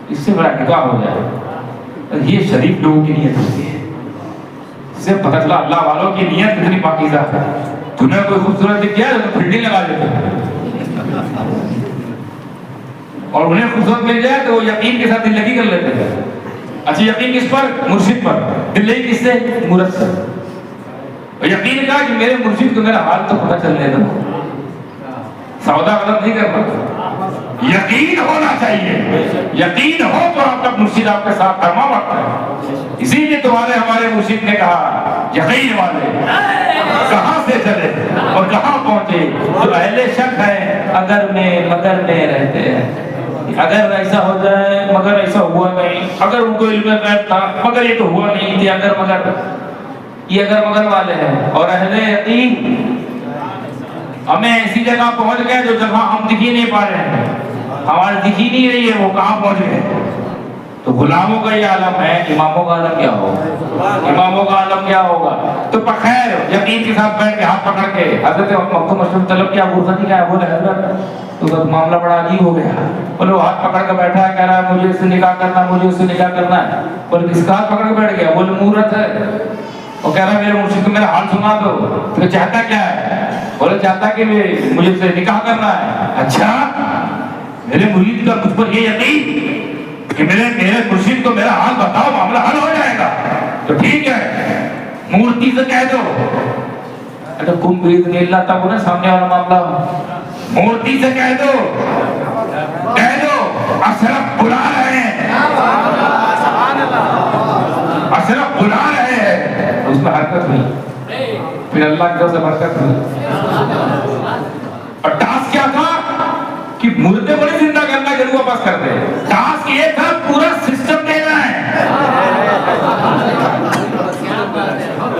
اس سے بڑا نکاح ہو جائے. یہ شریف لوگوں کی نیت ہوتی ہے. اس سے پتہ چلا اللہ والوں کی نیت کتنی پاکیزہ ہے. تمہیں کوئی خوبصورت دکھ گیا تو پھر لگا دیتے اور انہیں خوبصورت مل جائے تو وہ یقین کے ساتھ دل لگی کر لیتے ہیں. اچھا یقین کس پر؟ مرشد پر. دل لگی کس سے؟ مورت سے. یقین کہا کہ میرے مرشد کو میرا حال تو پتہ چلنے دو، سودا غلط نہیں کر پاتا. یقین ہونا چاہیے، یقین ہو تو آپ کا مرشد آپ کے ساتھ فرما وقت ہے. اسی لیے ہمارے مرشد نے کہا یقین والے کہاں سے چلے اور کہاں پہنچے؟ جو اہل شک ہے اگر میں مگر میں رہتے ہیں. اگر ایسا ہو جائے مگر ایسا ہوا نہیں، اگر ان کو علم غیب تھا مگر یہ تو ہوا نہیں تھی، اگر مگر، یہ اگر مگر والے ہیں. اور اہل یقین ہمیں ایسی جگہ پہنچ گئے جو جگہ ہم دکھ ہی نہیں پا رہے ہیں، ہماری دکھ ہی نہیں رہی ہے، وہ کہاں پہنچ گئے. تو غلاموں کا یہ عالم ہے، اماموں کا عالم کیا ہوگا؟ اماموں کا عالم کیا ہوگا؟ تو بخیر یقین کے ساتھ بیٹھ کے ہاتھ پکڑ کے حضرت مخدوم اشرف طلب کیا غرفتی کیا ہے؟ بولے حضرت تو معاملہ بڑا عجیب ہو گیا. بولے وہ ہاتھ پکڑ کے بیٹھا ہے، کہہ رہا ہے مجھے اس سے نکاح کرنا ہے، مجھے اس سے نکاح کرنا ہے. بولے کس کا ہاتھ پکڑ کے بیٹھ گیا؟ بولے مورت ہے. وہ کہہ رہا ہے میرے مرشد کو میرا حال سنا دو. تو چاہتا کیا ہے؟ بولے چاہتا کہ مجھے اس سے نکاح کرنا ہے. اچھا میرے مرید کا مجھ پر یہ یقین کہ میرے مرشد کو میرا حال بتاؤ، معاملہ حل ہو جائے گا. تو ٹھیک ہے مورتی سے کہہ دو. اچھا کم برید نہیں اللہ تک انہیں سامنے والا معاملہ مورتی سے کہہ دو اشرف بلا رہے ہیں، اشرف بلا رہے ہیں. اس میں حرکت ہوئی، پھر اللہ کی طرف سے برکت ہوئی. اور ٹاسک کیا تھا کہ مردے بڑے زندہ کرنا کے روح واپس کرتے. ٹاسک یہ تھا پورا سسٹم دینا ہے.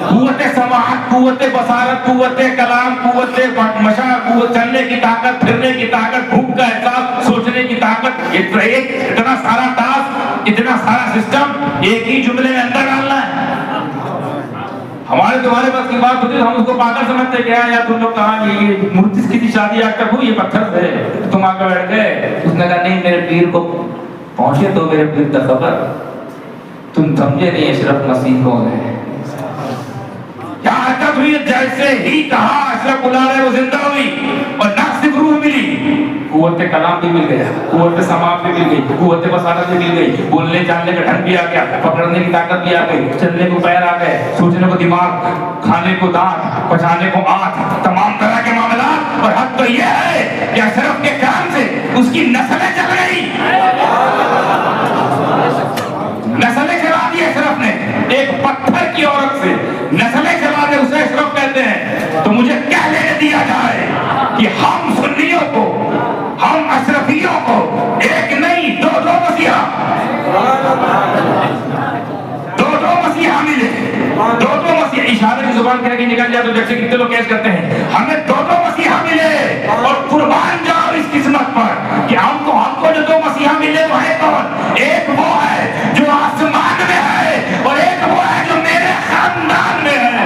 قوت سماعت، قوت بصارت، قوت کلام، قوت مشاعر، قوت چلنے کی طاقت، پھرنے کی طاقت، بھوک کا احساس، سوچنے کی طاقت. اتنا سارا ٹاسک، اتنا سارا سسٹم ایک ہی جملے میں اندر ڈالنا ہے. ہمارے تمہارے پاس کی بات ہوتی ہے ہم اس کو پاگل سمجھتے کیا ہے. یا تم لوگ کہاں یہ مرتس کی شادی آج تک ہوئی، یہ پتھر سے تم آ کے بیٹھ گئے. اس نے کہا نہیں میرے پیر کو پہنچے تو میرے پیر کا خبر، تم سمجھے نہیں اشرف مسیح کون ہے. کیا حرکت ہوئی؟ جیسے ہی کہا اشرف بلا رہے وہ زندہ ہوئی اور نہ صرف روح ملی، قوت کلام بھی مل گیا، قوت سماعت بھی مل گئی، قوت بصارت بھی مل گئی، بولنے چالنے کا ڈھنگ بھی آ گیا، پکڑنے کی طاقت بھی آ گئی، چلنے کو پیر آ گئے، سوچنے کو دماغ، کھانے کو دانت، پچانے کو آنکھ، تمام طرح کے معاملات. اور حد تو یہ ہے کہ اشرف کے کام سے اس کی نسلیں چل گئی، نسلیں چلا دی اشرف نے. ایک پتھر کی عورت سے نسلیں چلا دے، اسے اشرف کہتے ہیں. تو مجھے کیا لینے دیا جائے کہ ہم سنیوں کو، ہم اشرفیوں کو ایک نہیں دو مسیحا، دو مسیحا ملے، دو مسیحا. اشارے کی زبان کہہ کے نکل جائے تو جیسے کتنے لوگ کیس کرتے ہیں ہمیں دو مسیحا ملے. اور قربان جاؤ اس قسمت پر کہ ہم کو جو دو مسیحا ملے وہ ہے کون؟ ایک وہ ہے جو آسمان میں ہے اور ایک وہ ہے جو میرے خاندان میں ہے.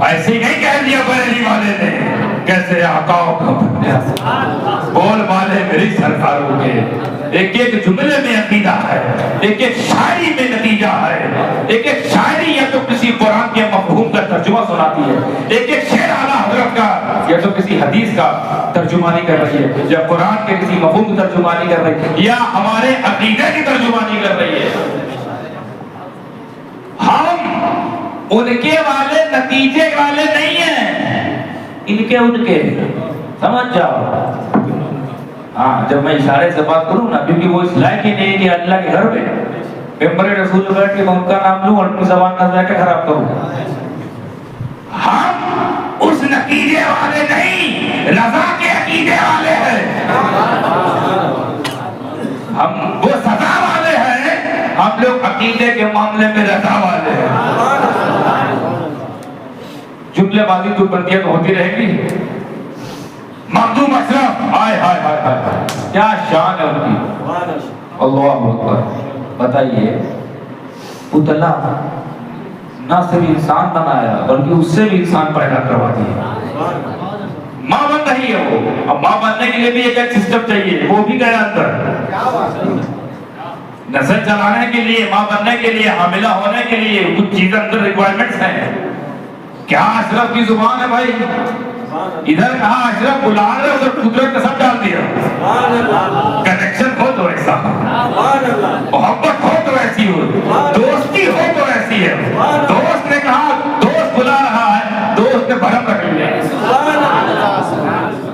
ایسے ہی نہیں کہہ دیا بریلی والے نے، کیسے آقاؤں کا بول والے میرے وہی سرکاروں کے ایک ایک جملے میں عقیدہ ہے، ایک ایک شاعری میں نتیجہ ہے، ایک ایک شاعری یا تو کسی قرآن کے مفہوم کا ترجمہ سناتی ہے، ایک ایک شعر اعلیٰ حضرت کا یا تو کسی حدیث کا ترجمانی کر رہی ہے، یا قرآن کے کسی مفہوم کی ترجمانی کر رہی ہے، یا ہمارے عقیدے کی ترجمانی کر رہی ہے۔ ہم ان کے والے نتیجے والے نہیں ہیں، ان کے سمجھ جاؤ۔ ہاں جب میں اشارے سے بات کروں نا، کیونکہ وہ اس لائق ہی نہیں کہ اللہ کے گھر میں ممبر رسول بیٹھ کے میں ان کا نام لوں اور اپنی زبان کا ذائقہ خراب کروں۔ ہم اس نتیجے والے نہیں، رضا کے عقیدے والے ہیں۔ ہم وہ سزا والے ہیں، ہم لوگ عقیدے کے معاملے میں رضا والے ہیں۔ جملے بازی تو بندیاں تو ہوتی رہے گی۔ مخدوم اشرف، ہائے ہائے ہائے ہائے، کیا شان ہے ان کی، اللہ اکبر۔ بتائیے پتلا نہ صرف انسان بنایا بلکہ اس سے بھی انسان پیدا کروا دیا۔ ماں بن رہی ہے وہ، اب ماں بننے کے لیے بھی ایک سسٹم چاہیے، وہ بھی گیا اندر۔ نسل چلانے کے لیے، ماں بننے کے لیے، حاملہ ہونے کے لیے کچھ چیزیں اندر ریکوائرمنٹس ہیں۔ کیا اشرف کی زبان ہے بھائی، ادھر کہا اشرف بلا رہے، ادھر قدرت کا سب ڈال دیا۔ کنیکشن ہو تو ایسا، محبت ہو تو ایسی ہو، دوستی ہو تو ایسی ہے۔ دوست نے کہا دوست بلا رہا ہے، دوست نے بھرم رکھ لیا۔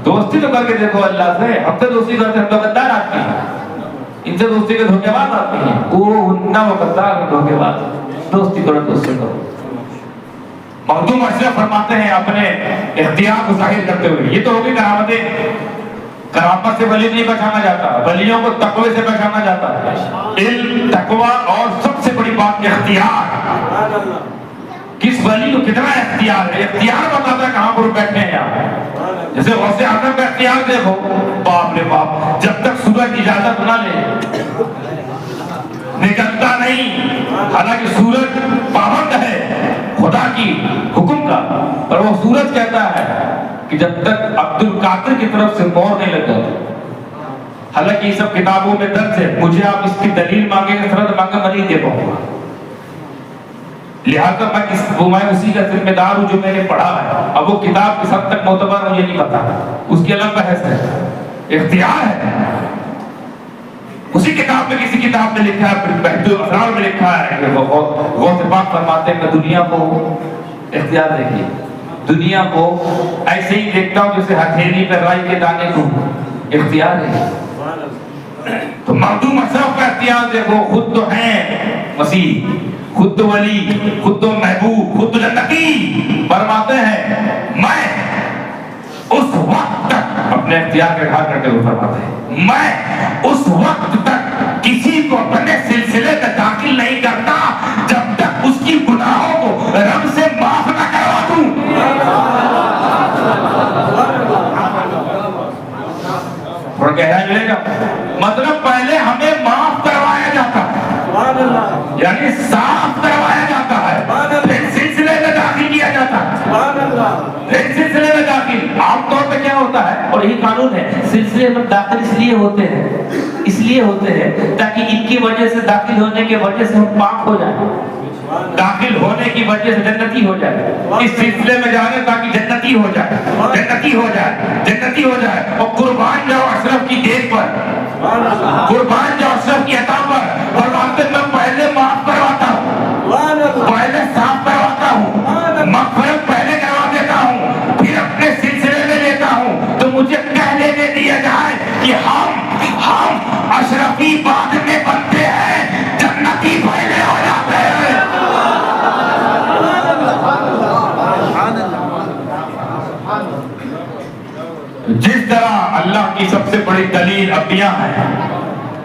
دوستی تو کر کے دیکھو اللہ سے، ہم سے دوستی کرتے ہم تو غدار آدمی ہیں، ان سے دوستی کے دھوکے باز آدمی ہیں۔ وہ غدار دھوکے باز، دوستی کرو دوست سے کرو۔ مخدوم اشرف فرماتے ہیں اپنے اختیار کو ظاہر کرتے ہوئے، یہ تو ہوگی کرامتیں، کرامت سے ولی نہیں بچانا جاتا، ولیوں کو تقوی سے بچانا جاتا ہے۔ علم، تقوی اور سب سے بڑی بات اختیار۔ کس ولی کو کتنا اختیار ہے، اختیار بتاتا ہے کہاں پر بیٹھے ہیں آپ۔ جیسے غوث اعظم کا اختیار دیکھو، باپ رے باپ، جب تک سورج اجازت نہ لے نکلتا نہیں، حالانکہ سورج پابند ہے خدا کی حکم کا، پر وہ سورج کہتا ہے کہ جب تک عبد القادر کی طرف سے مور نہیں لگ جاتا۔ حالانکہ یہ سب کتابوں میں درج ہے، مجھے آپ اس کی دلیل مانگیں گے، سرد مانگے میں نہیں دے پاؤں گا، لہٰذا میں اسی کا ذمہ دار ہوں جو میں نے پڑھا ہے۔ اب وہ کتاب کس حد تک معتبر مجھے نہیں پتا، اس کی الگ بحث ہے، اختیار ہے۔ اسی کتاب میں کسی کتاب میں لکھا ہے، بہت الاسرار میں لکھا ہے کہ غوث پاک فرماتے ہیں کہ دنیا کو اختیار دیکھیے، دنیا کو ایسے ہی دیکھتا ہوں جیسے ہتھیلی پہ رائی کے دانے کو، اختیار ہے۔ تو مخدوم اشرف کا اختیار دیکھو، خود تو ہیں مسیح، خود تو ولی، خود تو محبوب، خود تو جنتی، فرماتے ہیں میں اس وقت تک اپنے اختیار کا اظہار کرتے ہوئے فرماتے ہیں میں اس وقت تک کسی کو اپنے سلسلے میں داخل نہیں کرتا جب تک اس کی گناہوں کو رب سے معاف نہ کروا دوں۔ تھوڑا گہرائی ملے گا، مطلب پہلے ہمیں معاف کروایا جاتا ہے، یعنی صاف کروایا جاتا ہے، پھر سلسلے میں داخل کیا جاتا ہے۔ پھر سلسلے میں داخل عام طور پہ کیا ہوتا ہے، اور یہی قانون ہے، سلسلے میں داخل اس لیے ہوتے ہیں تاکہ ان کی وجہ سے، داخل ہونے کی وجہ سے ہم پاک ہو جائیں، داخل ہونے کی وجہ سے جنتی ہو جائے، اس سلسلے میں جانے تاکہ جنتی ہو جائے، جنتی ہو جائے، جنتی ہو جائے۔ اور قربان جاؤ اشرف کی دیکھ پر، قربان جاؤ اشرف کی عطا پر، فرماتے میں پہلے معاف کرواتا ہوں، پہلے صاف کرواتا ہوں، مغفرت پہلے کروا دیتا ہوں، پھر اپنے سلسلے میں لیتا ہوں۔ تو مجھے کہہ لینے دیا جائے کہ ہم اشرفی بعد میں بنتے ہیں، جنتی پہلے ہو جاتے ہیں۔ جس طرح اللہ کی سب سے بڑی دلیل انبیاء ہے،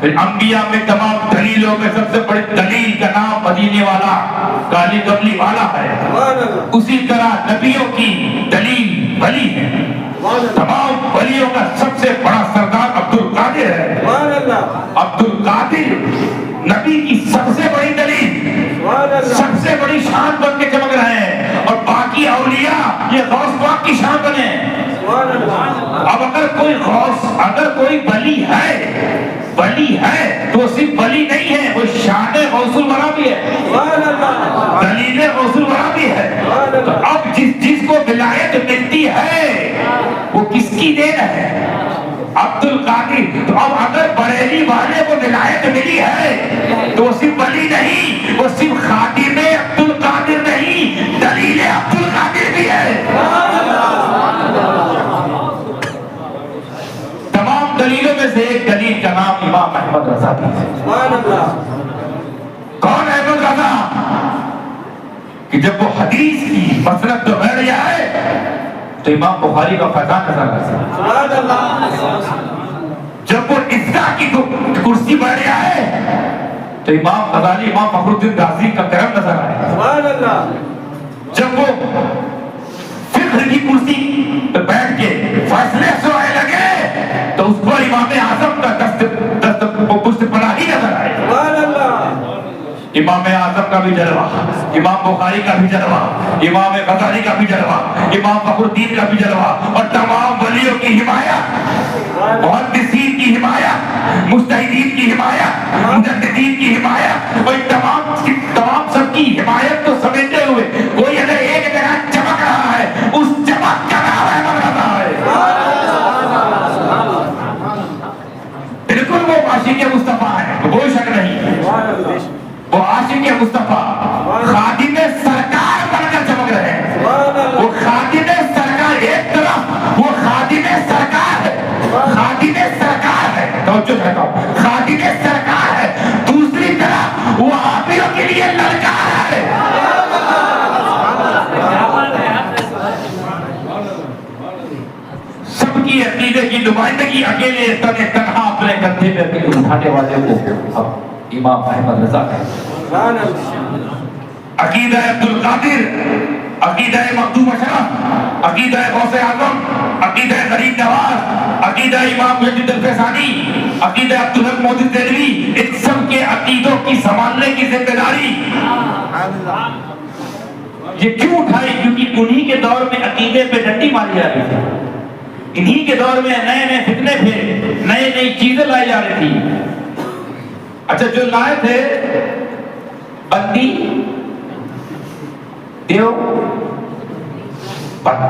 پھر انبیاء میں تمام دلیلوں میں سب سے بڑی دلیل کا نام مدینے والا، کالی کملی والا ہے، اسی طرح نبیوں کی دلیل ولی ہے۔ تمام ولیوں کا سب سے بڑا سردار عبد القادر ہے۔ عبد القادر نبی کی سب سے بڑی دلیل، سب سے بڑی شان بن کے چمک رہے ہیں، اور باقی اولیاء یہ غوث پاک کی شان بنے۔ اب اگر کوئی غوث، اگر کوئی ولی ہے تو وہ صرف ولی نہیں ہے، وہ شان غوث الورا بھی ہے، دلیل غوث الورا بھی ہے۔ تو اب جس کو ولایت ملتی ہے وہ کس کی دین ہے؟ عبد القادر۔ تو اب اگر بریلی والے کو ولایت ملی ہے تو وہ صرف ولی نہیں، وہ صرف خادم عبد القادر نہیں، دلیل عبد القادر بھی ہے۔ تمام دلیلوں میں سے ایک دلیل کا نام امام احمد رضا بھی ہے۔ کون ہے احمد رضا؟ کہ جب وہ حدیث کی مسند تو بیٹھ جائے تو امام بخاری کا فیضان نظر آتا ہے، جب وہ عزہ کی کرسی بیٹھ جائے تو امام غزالی، امام فخر الدین رازی کا کرم نظر آئے، جب وہ فقہ کی کرسی پہ بیٹھ کے فیصلے سنانے لگے تو اس کو امام اعظم کا دست پشت پناہی نظر آئے۔ امام اعظم کا بھی جلوہ، امام بخاری کا بھی جلوہ، امام غزالی کا بھی جلوہ، امام فخر الدین کا بھی جلوہ، اور تمام ولیوں کی حمایت، محدثین کی حمایت، مجتہدین کی حمایت، مجددین کی حمایت، اور تمام سب کی حمایت کو سمیٹے ہوئے کوئی اگر ایک جگہ چمک رہا ہے، اس چمک کا نام احمد رضا ہے۔ بالکل وہ عاشق مصطفیٰ ہے، کوئی شک نہیں، وہ عاشق مصطفیٰ خادم سرکار بن کر چمک رہے ہیں۔ وہ خادم سرکار، ایک طرف وہ خادم سرکار ہے، خادم سرکار ہے، توجہ کرتا ہوں، خادم سرکار ہے، دوسری طرف وہ عابروں کے لیے للکار ہے۔ سب کی عقیدے کی نمائندگی اکیلے تنہا اپنے کندھے پہ اٹھانے والے کو اب امام احمد رضا ہے۔ عقیدہ عبد القادر، عقیدہ مخدوم اشرف، عقیدہ غوث اعظم، عقیدہ غریب نواز، عقیدہ امام مجدد الفیضانی، عقیدہ عبدالحق محدث دہلوی، ان سب کے عقیدوں کی سنبھالنے کی ذمہ داری یہ کیوں اٹھائی؟ کیونکہ انہی کے دور میں عقیدے پہ ڈنڈی ماری جا رہی تھی، انہی کے دور میں نئے نئے فتنے تھے، نئی چیزیں لائی جا رہی تھی۔ اچھا، جو لائے تھے بندی، دیو بند،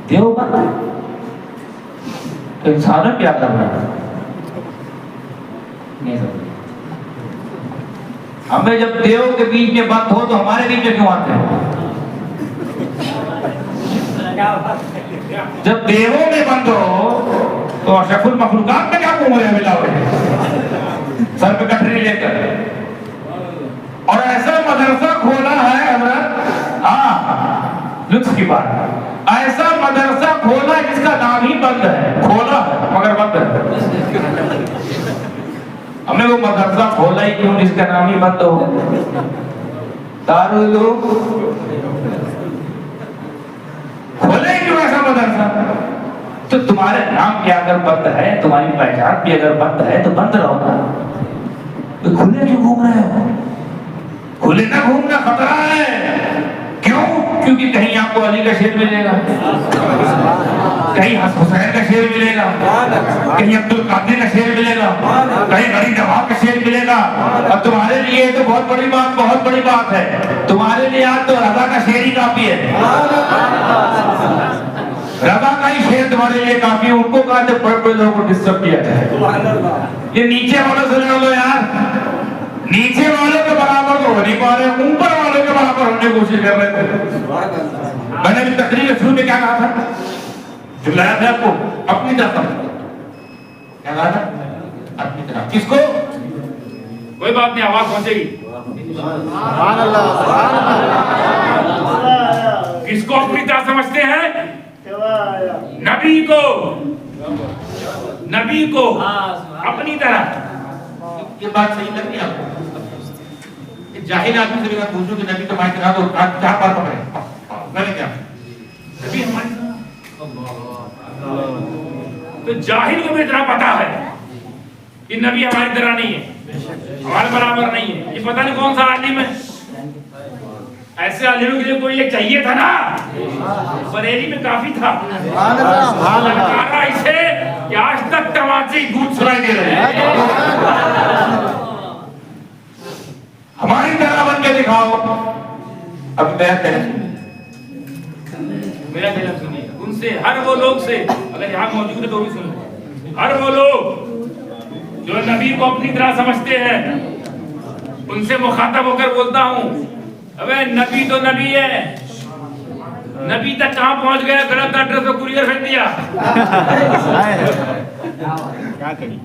دیو بند تو انسانوں کیا کرنا ہے؟ نہیں سمجھ۔ ہمیں جب دیو کے بیچ میں بند ہو تو ہمارے بیچ میں کیوں آتے ہیں؟ جب دیووں میں بند ہو تو اشرف المخلوقات میں کیا گھوم رہے ملا ہوئے سر پہ کٹری لے کر؟ اور ایسا مدرسہ کھولا ہے حضرت، ہاں لطف کی بات، ایسا مدرسہ کھولا جس کا نام ہی بند ہے، کھولا ہے مگر بند ہے۔ ہمیں وہ مدرسہ کھولا ہی کیوں جس کا نام ہی بند ہو؟ دارالعلوم کھولے ہی کیوں ایسا مدرسہ؟ تو تمہارے نام بھی اگر بند ہے، تمہاری پہچان بھی اگر بند ہے تو بند رہو نا، تو کھلے کیوں گھوم رہے ہو؟ کھلے نہ گھومنا خطرہ ہے۔ کیوں؟ کیونکہ کہیں آپ کو علی کا شعر ملے گا، کہیں حسین کا شعر ملے گا، کہیں عبد القادر کا شعر ملے گا، کہیں غریب نواز کا شعر ملے گا، اور تمہارے لیے تو بہت بڑی بات ہے، تمہارے لیے آج تو رضا کا شعر ہی کافی ہے، رضا کا ہی شعر تمہارے لیے کافی ہے۔ ان کو کہا جب بڑے لوگوں کو ڈسٹرب کیا جائے، یہ نیچے والوں سے لڑ لو یار، نیچے والوں کے برابر تو ہو نہیں پا رہے، اوپر والوں کے برابر ہونے کی کوشش کر رہے تھے۔ میں نے بھی تقریر شروع میں کیا کہا تھا؟ جملایا تھا آپ کو اپنی طرف، کیا کہا تھا؟ اپنی طرف۔ کس کو؟ کوئی بات نہیں، آواز پہنچے گی۔ سبحان اللہ، کس کو اپنی طرف سمجھتے ہیں؟ نبی کو اپنی طرح۔ یہ بات صحیح لگتی ہے آپ کو؟ جاہل آدمی سے بھی اگر پوچھو کہ نبی تمہاری طرح تو آج 4 بار پکڑے، میں نے کیا نبی ہماری تو جاہل کو بھی اتنا پتا ہے کہ نبی ہماری طرح نہیں ہے، ہمارے برابر نہیں ہے۔ یہ پتہ نہیں کون سا عالم ہے ایسے عالموں کے لیے کوئی ایک چاہیے تھا نا، بریلی میں کافی تھا. للکارا اسے کہ آج تک تماچے دودھ سنائی دے رہے ہیں. ہماری طرح بن کے دکھاؤ. اب بیعت ہے، میرا کلام سنیے. ان سے ہر وہ لوگ سے، اگر یہاں موجود ہے تو بھی سن لیں، ہر وہ لوگ جو نبی کو اپنی طرح سمجھتے ہیں ان سے مخاطب ہو کر بولتا ہوں، ابے نبی تو نبی ہے، نبی تک کہاں پہنچ گیا؟ غلط ایڈریس پہ کوریئر بھیج دیا.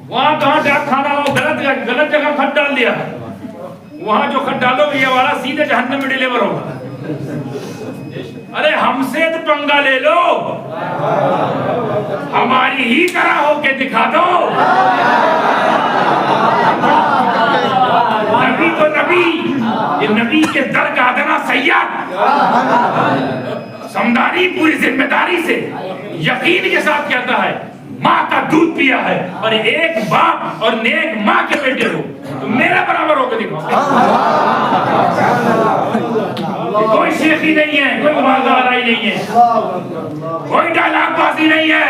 وہاں کہاں ڈاک کھانا ہو، غلط جگہ خط ڈال دیا. وہاں جو خط ڈالو گے یہ والا سیدھے جہنم میں ڈیلیور ہوگا. ارے ہم سے تو پنگا لے لو، ہماری ہی طرح ہو کے دکھا دو. نبی تو نبی، یہ نبی کے در کا ادنا سید سمداری پوری ذمہ داری سے یقین کے ساتھ کہتا ہے، ماں کا دودھ پیا ہے اور ایک باپ اور نیک ماں کے بیٹے ہو، تم میرے برابر ہو کے دکھاؤ. کوئی شیخی نہیں ہے، کوئی مالدار نہیں ہے، کوئی ڈائلاگ بازی نہیں ہے.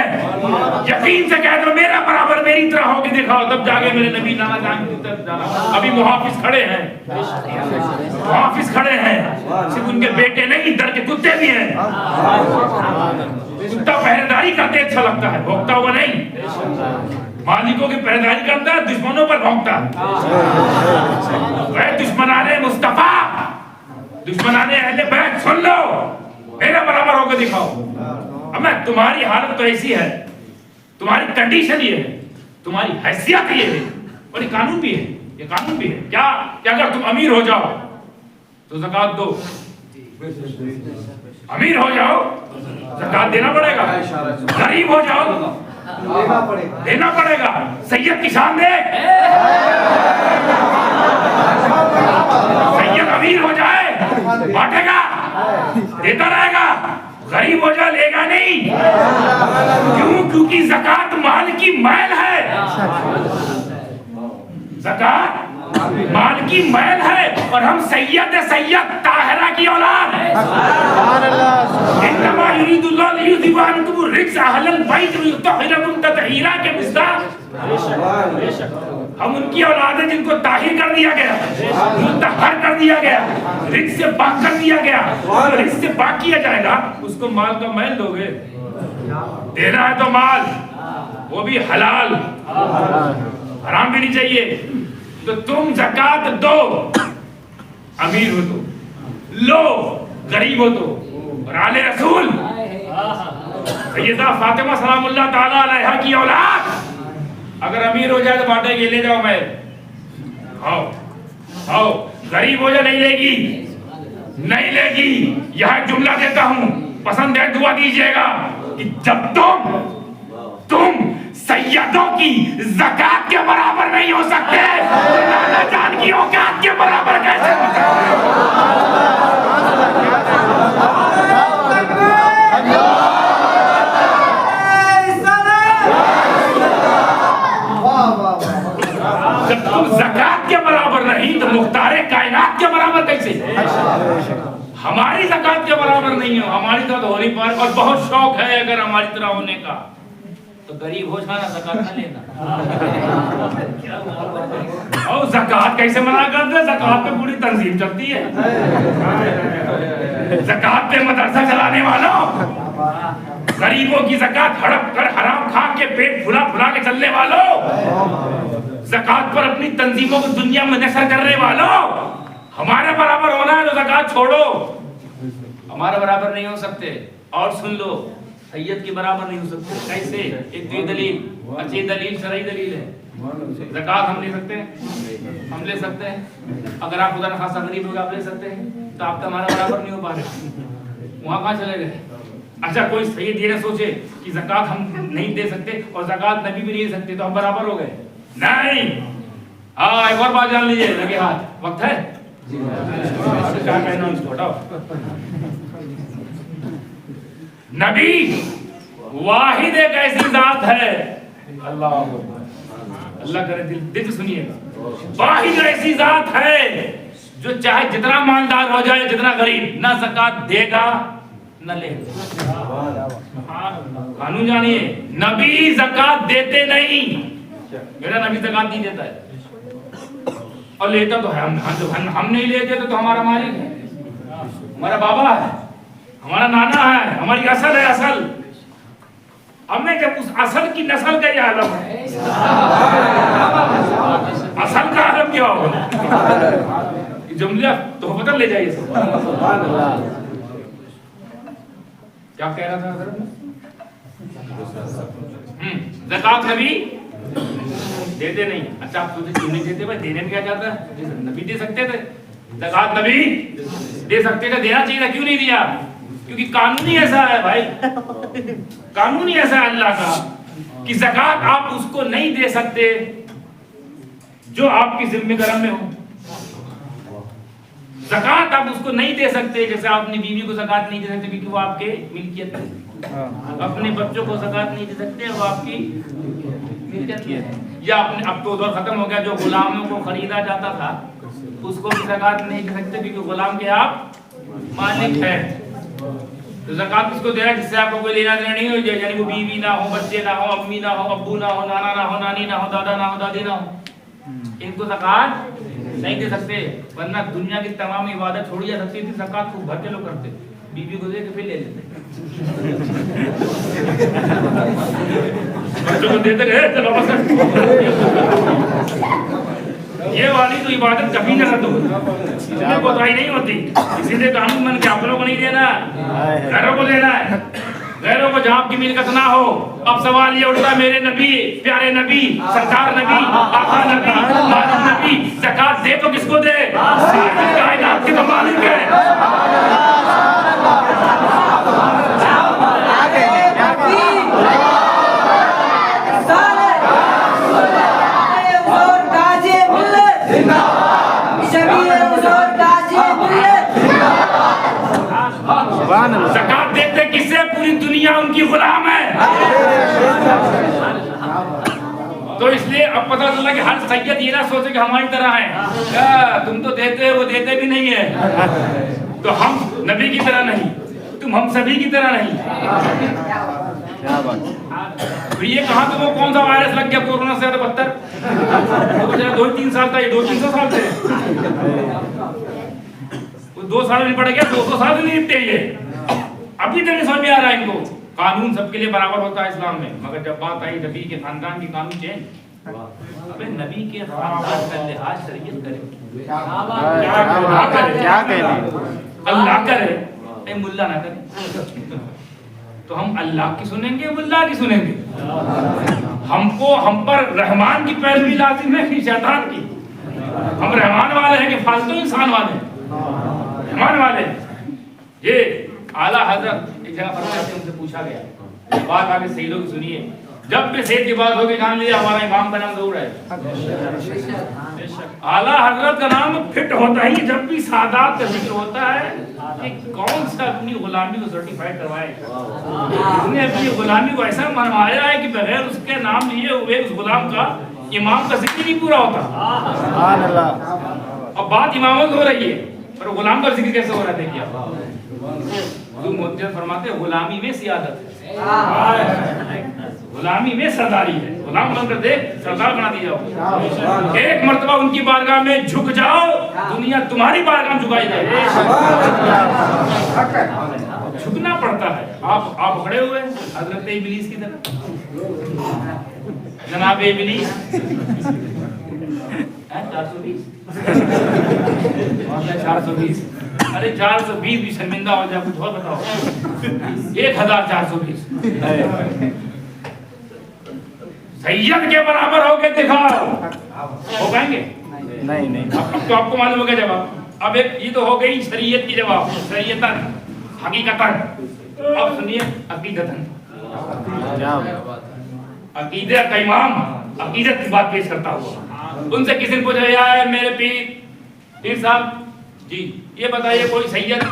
یقین سے کہہ دو میرا برابر میری طرح ہو کے دکھاؤ، تب جا کے میرے نبی نانا جان کی طرف جانا. ابھی محافظ کھڑے ہیں، محافظ کھڑے ہیں، صرف ان کے بیٹے نہیں در کے کتے بھی ہیں. کتا پہرےداری کرتے اچھا لگتا ہے، بھونکتا ہوا نہیں. مالکوں کی پہرےداری کرتا ہے، دشمنوں پر بھونکتا ہے. اے دشمنان مصطفیٰ، دشمنان اہل بیت سن لو، میرے برابر ہو کے دکھاؤ. اب میں تمہاری حالت تو ایسی ہے، تمہاری کنڈیشن یہ ہے، تمہاری حیثیت یہ ہے، اور یہ قانون بھی ہے، یہ قانون بھی ہے کیا کہ اگر تم امیر ہو جاؤ تو زکوٰۃ دو. امیر ہو جاؤ زکوٰۃ دینا پڑے گا، غریب ہو جاؤ دینا پڑے گا. سید کی شان دیکھ، سید امیر ہو جائے بانٹے گا، دیتا رہے گا، غریب ہو جائے لے گا نہیں. کیوں؟ کیونکہ زکوٰۃ مال کی میل ہے، زکوٰۃ مال کی میل ہے، اور ہم سید طاہرہ کی اولاد ہیں. انما یرید اللہ لیذھب عنکم الرجس اہل البیت ویطہرکم تطہیرا کے مصداق ہم ان کی اولاد ہیں جن کو طاہر کر دیا گیا، مطہر کر دیا گیا، رجس سے پاک کر دیا گیا. رجس سے پاک کیا جائے گا، اس کو مال کا میل دو گے. دینا ہے تو مال، وہ بھی حلال، حرام بھی نہیں چاہیے. تو تم زکوٰۃ دو، امیر ہو تو لو، غریب ہو تو. اور آل رسول سیدہ فاطمہ سلام اللہ تعالیٰ علیہا کی اولاد اگر امیر ہو جائے تو بانٹے گی، لے جاؤ میں کھاؤ کھاؤ. غریب ہو جائے نہیں لے گی، نہیں لے گی. یہاں ایک جملہ دیتا ہوں، پسند ہے دعا دیجیے گا کہ جب تم سیدوں کی زکوٰۃ کے برابر نہیں ہو سکتے تو نانا جان کی اوقات کے برابر کیسے ہو جب تم زکوٰۃ کے برابر نہیں تو مختار کائنات کے برابر کیسے؟ ہماری زکوٰۃ کے برابر نہیں ہو، ہماری طرح ہو نہیں پائے. اور بہت شوق ہے اگر ہماری طرح ہونے کا تو غریب ہو جانا، زکوٰۃ نہ لینا. اور زکوٰۃ کیسے منع کرتے ہیں؟ زکوٰۃ پہ پوری تنظیم چلتی ہے. زکوٰۃ پہ مدرسہ چلانے والوں، غریبوں کی زکوٰۃ ہڑپ کر حرام کھا کے پیٹ پھلا پھلا کے چلنے والوں، زکوٰۃ پر اپنی تنظیموں کو دنیا میں نشر کرنے والوں، ہمارے برابر ہونا ہے تو زکوٰۃ چھوڑو. ہمارے برابر نہیں ہو سکتے. اور سن لو، سید کے برابر نہیں ہو سکتے. کیسے؟ ایک تو یہ دلیل، اچھی دلیل شرعی دلیل ہے. زکوٰۃ ہم لے سکتے ہیں، ہم لے سکتے ہیں. اگر آپ خدا نخواستہ غریب ہوگا آپ لے سکتے ہیں، تو آپ تو ہمارے برابر نہیں ہو پا رہے. وہاں کہاں چلے گئے؟ اچھا کوئی سید یہ نہ سوچے کہ زکوٰۃ ہم نہیں دے سکتے اور زکوٰۃ نبی بھی نہیں دے سکتے تو ہم برابر ہو گئے. نہیں. ہاں ایک اور بات جان لیجیے، لگے ہاتھ. وقت ہے کیا کہنا اس کو؟ ہٹاؤ. نبی واحد ایک ایسی ذات ہے، اللہ کرے دل سے سنیے گا. واحد ایسی ذات ہے جو چاہے جتنا مالدار ہو جائے جتنا غریب نہ زکات دے گا نہ لے گا. قانون جانیے نبی زکات دیتے نہیں. میرا نبی زکات نہیں دیتا ہے اور لیتا تو ہے. ہم نہیں لیتے تو ہمارا مالک ہے, ہمارا بابا ہے, ہمارا نانا ہے, ہماری اصل ہے. اصل ہم نے جب اس اصل کی نسل کا یہ عالم ہے, اصل کا عالم کیا ہوگا جملہ تو بدل لے جائیے. کیا کہہ رہا تھا حضرت؟ زکات نبی دیتے نہیں. اچھا آپ سوچے کیوں نہیں دیتے؟ بھائی دینے میں کیا جاتا ہے؟ نبی دے سکتے تھے, زکات نبی دے سکتے تھے, دینا چاہیے تھا. کیوں نہیں دیا؟ کیونکہ قانون ہی ایسا ہے بھائی, قانون ہی ایسا ہے اللہ کا کہ زکات آپ اس کو نہیں دے سکتے جو آپ کی ذمہ کرم میں ہو. زکات آپ اس کو نہیں دے سکتے, جیسے آپ اپنی بیوی کو زکات نہیں دے سکتے کیونکہ وہ آپ کے ملکیت ہے. اپنے بچوں کو زکات نہیں دے سکتے, وہ آپ کی ملکیت ہے. یا اپنے اب تو دور ختم ہو گیا, جو غلاموں کو خریدا جاتا تھا اس کو بھی زکات نہیں دے سکتے کیونکہ غلام کے آپ مالک ہیں. تو زکات اس کو دے رہا ہے جس سے آپ کو کوئی لینا دینا نہیں ہو جائے, یعنی وہ بیوی نہ ہو, بچے نہ ہو, امی نہ ہو, ابو نہ ہو, نانا نہ ہو, نانی نہ ہو, دادا نہ ہو, دادی نہ ہو, ان کو زکات نہیں دے سکتے. ورنہ دنیا کی تمام عبادت چھوڑی جا سکتی تھی, زکات کو بھر کے لوگ کرتے, بیوی کو دے کے پھر لے لیتے, بچوں کو دیتے رہے چلو بس. یہ والی تو عبادت کبھی نہ کر دو, اس میں کوتاہی نہیں ہوتی. اسی لیے قانون بن کے اپنوں کو نہیں دینا, غیروں کو دینا ہے. غیروں کو جہاں کی ملکت نہ ہو. اب سوال یہ اٹھتا ہے میرے نبی, پیارے نبی, سرکار نبی, آقا نبی, مالک نبی, زکات دے تو کس کو دے؟ کائنات کے تو مالک ہے. زکات دیتے کس سے؟ پوری دنیا ان کی غلام ہے. تو اس لیے اب پتہ چلا کہ ہر سید یہ نہ سوچے کہ ہماری طرح ہے, تم تو دیتے وہ دیتے بھی نہیں ہے, تو ہم نبی کی طرح نہیں, تم ہم سبھی کی طرح نہیں. تو یہ کہاں تو وہ کون سا وائرس لگ گیا کورونا سے زیادہ بدتر, وہ تو 2-3 سال تھا, یہ 200-300 سال تھے. 2 سال میں پڑ گیا, 200 سال سے نہیں نپٹے. یہ ابھی تک نہیں سمجھ میں آ رہا ہے ان کو. قانون سب کے لیے برابر ہوتا ہے اسلام میں, مگر جب بات آئی نبی کے خاندان کی قانون چینج, ابے نبی کے خاندان کا لحاظ شریعت کرے, کیا کرے, اللہ کرے, اے ملا نہ کرے. تو ہم اللہ کی سنیں گے, ملا کی سنیں گے؟ ہم پر رحمان کی پیروی لازم ہے کہ شیطان کی؟ ہم رحمان والے ہیں کہ فالتو انسان والے ہیں؟ رحمان والے. یہ اعلیٰ حضرت ایک جگہ فرماتے ہیں, ان سے پوچھا گیا, بات آگے سیدوں کی سنیے, جب بھی سید کی بات ہوگی جان لیجیے ہمارا امام کا نام ضرور ہے. اعلیٰ حضرت کا نام فٹ ہوتا ہی جب بھی سادات کا ذکر ہوتا ہے کہ کون سا اپنی غلامی کو سرٹیفائی کروائے. اس نے اپنی غلامی کو ایسا منوایا ہے کہ بغیر اس کے نام لیے ہوئے اس غلام کا امام کا ذکر نہیں پورا ہوتا. اب بات امامت ہو رہی ہے پر غلام کا ذکر کیسے ہو رہا ہے؟ دیکھیے حضور محترم فرماتے ہیں غلامی میں سیادت ہے, غلامی میں سرداری ہے. غلام بن کر دیکھ, سردار بنا دی جاؤ. ایک مرتبہ ان کی بارگاہ میں جھک جاؤ, دنیا تمہاری بارگاہ میں جھکائی جائے. جھکنا پڑتا ہے. آپ کھڑے ہوئے حضرت ابلیس کی طرح, جناب ابلیس 420. ارے 420 بھی شرمندہ ہو جائے, کچھ اور بتاؤ. 1420 سید کے برابر ہو کے دکھاؤ, ہو پائیں گے؟ نہیں. اب تو آپ کو معلوم ہو گیا جواب. اب یہ تو ہو گئی شریعت کی جواب, شریعتاً حقیقتاً. اب سنیے عقیدتاً. عقیدت کا امام عقیدت کی بات پیش کرتا ہوا. ان سے کسی نے پوچھا, یا میرے پیر صاحب جی یہ بتائیے کوئی سید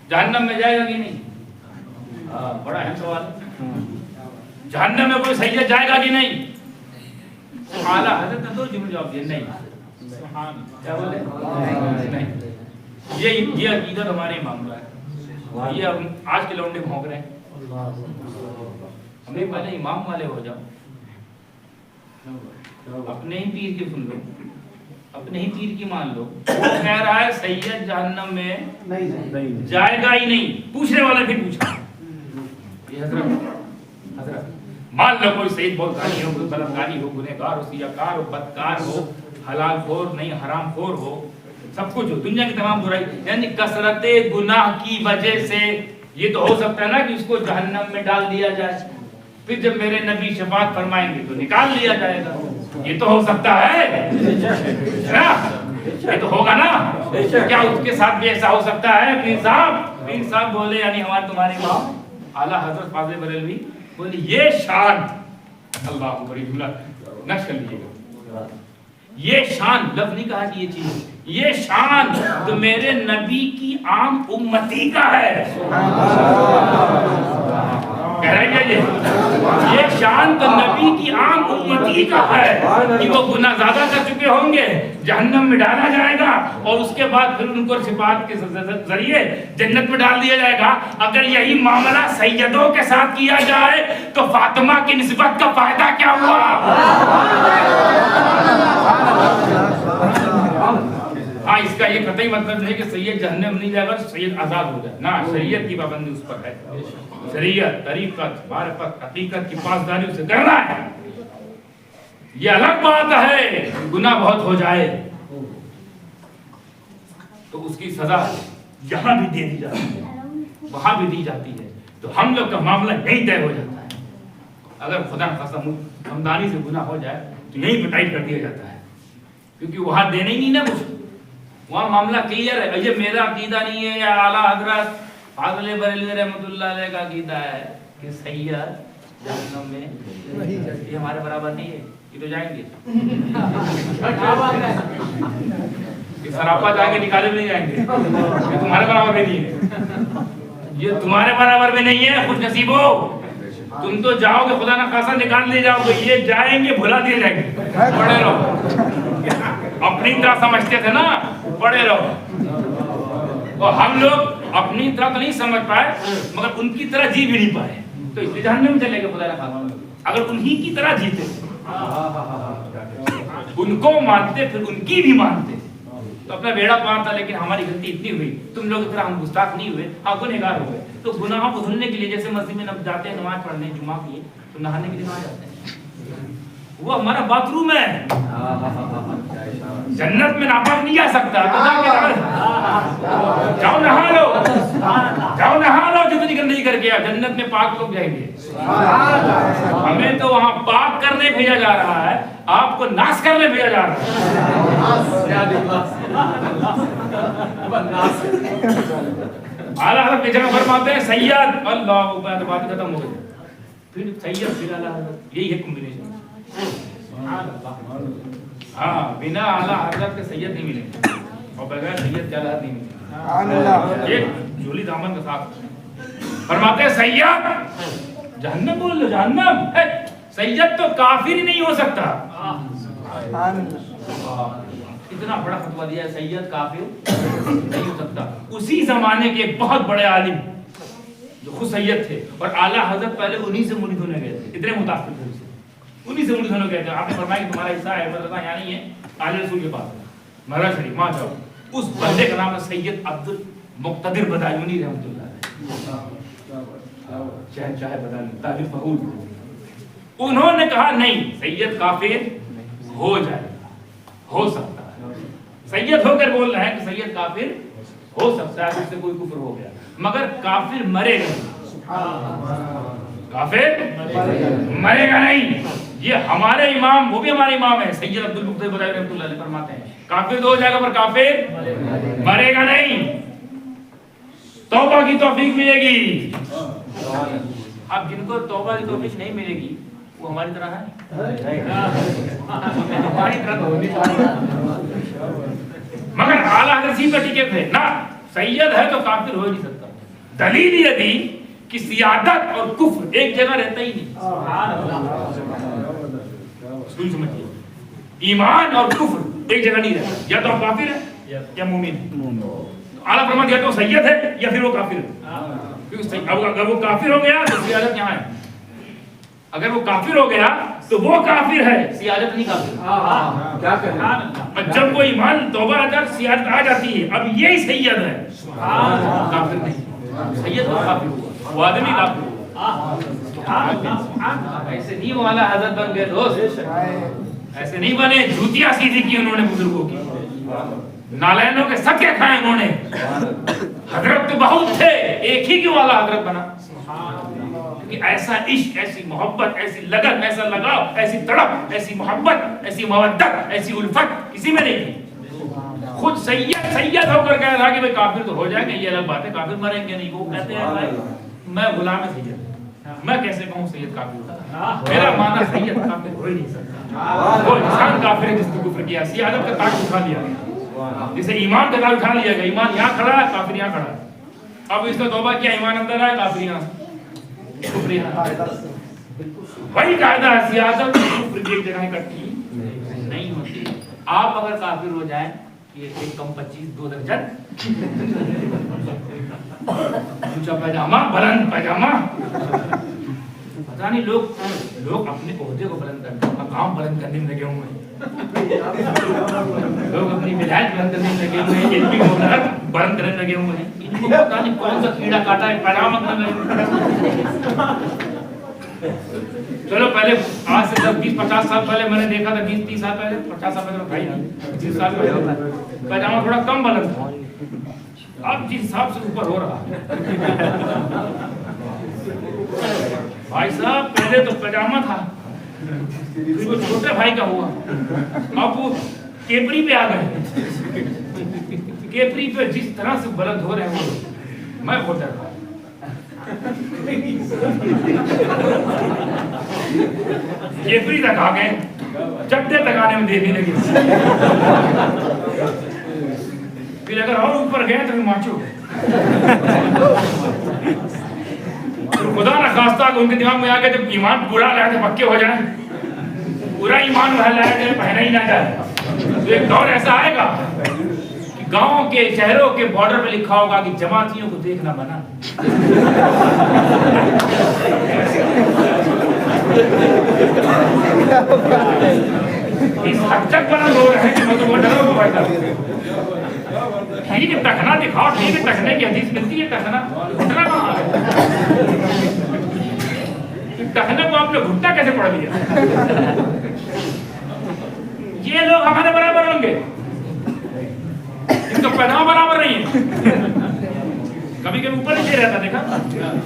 جہنم میں جائے گا کہ نہیں؟ بڑا اہم سوال. جہنم میں کوئی سید جائے گا کہ نہیں؟ اعلیٰ حضرت نے 2 جملے جواب دیے, نہیں. کیا بولے نہیں. یہ عقیدت ہمارے امام کا ہے. یہ آج کے لونڈے بھونک رہے ہیں. ہمیں پہلے امام والے ہو جاؤ, اپنے ہی پیر کی سن لو, اپنے ہی پیر کی مان لو. وہ کہہ رہا ہے سید جہنم میں جائے گا ہی نہیں. پوچھنے والا بھی پوچھا, یہ حضرت مان لو کوئی سید بہت گانی ہو, کوئی بلندگانی ہو, گنہگار ہو, سیاکار ہو, بدکار ہو, حلال خور نہیں حرام خور ہو, سب کچھ ہو, دنیا کی تمام برائی, یعنی کثرت گناہ کی وجہ سے یہ تو ہو سکتا ہے نا کہ اس کو جہنم میں ڈال دیا جائے, پھر جب میرے نبی شفاعت فرمائیں گے تو نکال لیا جائے گا. یہ تو ہو سکتا ہے نا, یہ تو ہوگا نا. کیا اس کے ساتھ بھی ایسا ہو سکتا ہے؟ پیر صاحب بولے, یعنی ہمارے تمہارے امام اعلیٰ حضرت فاضل بریلوی بولے یہ شان, اللہ بڑی جملہ نقش کر لیجیے گا, یہ شان لفظ نہیں کہا کہ یہ چیز, یہ شان تو میرے نبی کی عام امتی کا ہے. کہہ رہے ہیں یہ شان تو نبی کی عام امتی کا ہے کہ وہ گناہ زیادہ کر چکے ہوں گے, جہنم میں ڈالا جائے گا, اور اس کے بعد پھر ان کو شفاعت کے ذریعے جنت میں ڈال دیا جائے گا. اگر یہی معاملہ سیدوں کے ساتھ کیا جائے تو فاطمہ کی نسبت کا فائدہ کیا ہوا؟ ہاں, اس کا یہ قطعی مطلب نہیں کہ سید جہنم نہیں جائے گا, سید آزاد ہو جائے نا. شریعت کی پابندی اس پر ہے, شریعت, طریقت, معرفت, حقیقت کی پاسداری اسے کرنا ہے. یہ الگ بات ہے گناہ بہت ہو جائے تو اس کی سزا یہاں بھی دے دی جاتی ہے, وہاں بھی دی جاتی ہے. تو ہم لوگ کا معاملہ یہیں طے ہو جاتا ہے. اگر خدا نخواستہ خاندانی سے گناہ ہو جائے تو یہیں پہ ٹائٹ کر دیا جاتا ہے, کیونکہ وہاں دینے ہی نہیں نا کچھ, وہاں معاملہ کلیئر ہے. یہ میرا عقیدہ نہیں ہے یا اعلیٰ حضرت فاضل بریلوی رحمۃ اللہ علیہ کا عقیدہ ہے کہ سید جہنم میں, یہ ہمارے برابر نہیں ہے, یہ تو جائیں گے, یہ سراپا جا کے نکالے بھی نہیں جائیں گے, یہ تمہارے برابر بھی نہیں ہے, یہ تمہارے برابر بھی نہیں ہے. خوش نصیب ہو تم تو جاؤ گے, خدا نہ خاصا نکال لے جاؤ گے, یہ جائیں گے بھلا دیے جائیں گے. پڑھے رہو, اپنی طرح سمجھتے تھے نا, پڑھے رہو. اور ہم لوگ اپنی طرح تو نہیں سمجھ پائے مگر ان کی طرح جی بھی نہیں پائے, تو اس لیے جہنم میں چلے گئے. خدا نہ خاصا اگر انہی کی طرح جیتے, ان کو مانتے پھر ان کی بھی مانتے تو اپنا بیڑا پار تھا. لیکن ہماری غلطی اتنی ہوئی, تم لوگ کی طرح ہم گستاخ نہیں ہوئے, ہاں گنہگار ہو گئے. تو گناہوں کو دھلنے کے لیے جیسے مسجد میں جاتے ہیں نماز پڑھنے جمعہ کی, تو نہانے کے لیے کہاں جاتے ہیں؟ وہ ہمارا باتھ روم ہے. جنت میں ناپاک نہیں جا سکتا, جاؤ نہا لو, جاؤ نہا لو, جتنی گندگی کر کے جنت میں پاک لوگ جائیں گے. ہمیں تو وہاں پاک کرنے بھیجا جا رہا ہے, آپ کو ناس کرنے بھیجا جا رہا ہے. اعلیٰ حضرت کی جگہ فرماتے ہیں سید, اللہ اکبر, بات ختم ہو گئی. پھر سید پھر اعلیٰ حضرت, یہی ہے کمبینیشن. ہاں, بنا اعلیٰ حضرت کے سید نہیں ملیں گے, اور بغیر سید کے اعلیٰ نہیں ملیں گے. ایک جھولی دامن کے ساتھ فرماتے ہیں سید جہنم بول لو, جہنم. سید تو کافر ہی نہیں ہو سکتا. اتنا بڑا فتویٰ دیا ہے, سید کافر نہیں ہو سکتا. اسی زمانے کے ایک بہت بڑے عالم جو خود سید تھے, اور اعلیٰ حضرت پہلے انہی سے مرید ہونے گئے تھے, اتنے متاثر تھے اسے, انہی سے مرید ہونے گئے تھے. آپ نے فرمایا کہ تمہارا حصہ ہے مدرسہ یہاں نہیں ہے, اعلی رسول کے پاس مہاراج شریف, وہاں جاؤ. اس بندے کا نام ہے سید عبد المقتدر بدایونی رحمۃ اللہ علیہ, شہنشاہ بدایونی, تاج الفہول. انہوں نے کہا نہیں, سید کافر ہو جائے گا, ہو سکتا ہے. سید ہو کر بول رہے ہیں کہ سید کافر ہو سکتا ہے, اس سے کوئی کفر ہو گیا, مگر کافر مرے گا, کافر مرے گا نہیں. یہ ہمارے امام, وہ بھی ہمارے امام ہیں, سید عبد المقتدر بدایونی رحمۃ اللہ علیہ فرماتے ہیں کافر تو ہو جائے گا پر کافر مرے گا نہیں. توبہ کی توفیق ملے گی. اب جن کو توبہ کی توفیق نہیں ملے گی وہ ہماری طرح ہے, ہماری طرح ہونی چاہیے. مگر اعلیٰ حضرت پر ٹکے تھے نا, سید ہے تو کافر ہو نہیں سکتا. دلیل یہ تھی کہ سیادت اور کفر ایک جگہ رہتا ہی نہیں. سمجھیے, ایمان اور کفر ایک جگہ نہیں رہتا، یا تو آپ کافر ہیں یا مومن ہیں. اعلیٰ فرماتے یا تو سید ہے یا پھر وہ کافر ہے. اگر وہ کافر ہو گیا تو سیادت یہاں ہے، اگر وہ کافر ہو گیا تو وہ کافر ہے، سیادت نہیں کافر. کیا کہیں؟ جب کوئی ایمان توبہ اگر سیادت آ جاتی ہے، اب یہی سید ہے، کافر نہیں. سید وہ کافر ہوا، وہ آدمی کافر ہوا. ایسے نہیں وہ اعلیٰ حضرت بن گئے دوست، ایسے نہیں بنے. جوتیاں سیدھی کی انہوں نے بزرگوں کی، نالینوں کے سکے کھائے انہوں نے. حضرت تو بہت تھے، ایک ہی کیوں اعلیٰ حضرت بنا؟ کہ ایسا عشق، ایسی محبت، ایسی لگن، ایسا لگاؤ، ایسی تڑپ، ایسی محبت، ایسی مودت، ایسی الفت کسی میں نہیں تھی. خود سید ہو کر کہہ رہا کہ بھئی کافر تو ہو جائیں گے، یہ الگ بات ہے، کافر مریں گے نہیں. وہ کہتے ہیں بھائی میں غلام سید، میں کیسے کہوں سید کافر ہوتا؟ میرا معنی سید کافر ہو ہی نہیں سکتا. وہ انسان کافر ہے جس نے کفر کیا، سیادت کا تاج اٹھا لیا، جسے ایمان کا تاج اٹھا لیا گیا. ایمان یہاں کھڑا ہے، کافر یہاں کھڑا ہے. اب اس نے توبہ کیا، ایمان اندر آئے، کافر یہاں. وہی قاعدہ ہے، سیادت کفر کی ایک جگہ اکٹھی نہیں ہوتی. آپ اگر کافر ہو جائیں، یہ 1 کم 25 2 درجن، اونچا پائجامہ، بلند پائجامہ، پتہ نہیں لوگ اپنے عہدے کو بلند کرنے، مقام بلند کرنے میں لگے ہوئے ہیں. لوگ اپنی ولایت بلند کرنے میں لگے ہوئے ہیں، علمی مہارت بلند کرنے لگے ہوئے ہیں. ان کو پتہ نہیں کون سا کیڑا کاٹا ہے پائجامہ کرنے. چلو پہلے آج سے 10-20-50 سال پہلے میں نے دیکھا تھا، 20-30 سال پہلے، 50 سال پہلے بھائی 30 سال پہلے پائجامہ تھوڑا کم بلند تھا. اب جس حساب سے اوپر ہو رہا بھائی صاحب، پہلے تو پائجامہ تھا، پھر وہ چھوٹے بھائی کا ہوا، اب وہ کیپری پہ آ گئے. کیپری پہ جس طرح سے بلند ہو رہے ہیں وہ میں ہوتا تھا. کیپری تک آ گئے، چڈے تک آنے میں دیکھنے لگے. پھر اگر اور اوپر گئے تو مانچو. خدا نہ خواستہ کہ ان کے دماغ میں آ گئے جب ایمان پورا لائے تو پکے ہو جائیں، پورا ایمان لائے تو پہنا ہی نہ جائے. تو ایک دور ایسا آئے گا کہ گاؤں کے شہروں کے بارڈر پہ لکھا ہوگا کہ جماعتیوں کو دیکھنا منع. اس حد تک بلند ہو رہے ہیں کہ مطلب وہ ڈرو کو بیٹھا. ٹھیک ہے ٹکنا دکھاؤ، ٹھیک ہے ٹکنے کی حدیث ملتی ہے، ٹکنا گھٹنا کہاں ہے؟ ٹکنے کو آپ نے گھٹنا کیسے پڑھ لیا؟ یہ لوگ ہمارے برابر ہوں گے، ان کا پیداوار برابر نہیں ہے. کبھی کبھی اوپر نیچے رہتا، دیکھا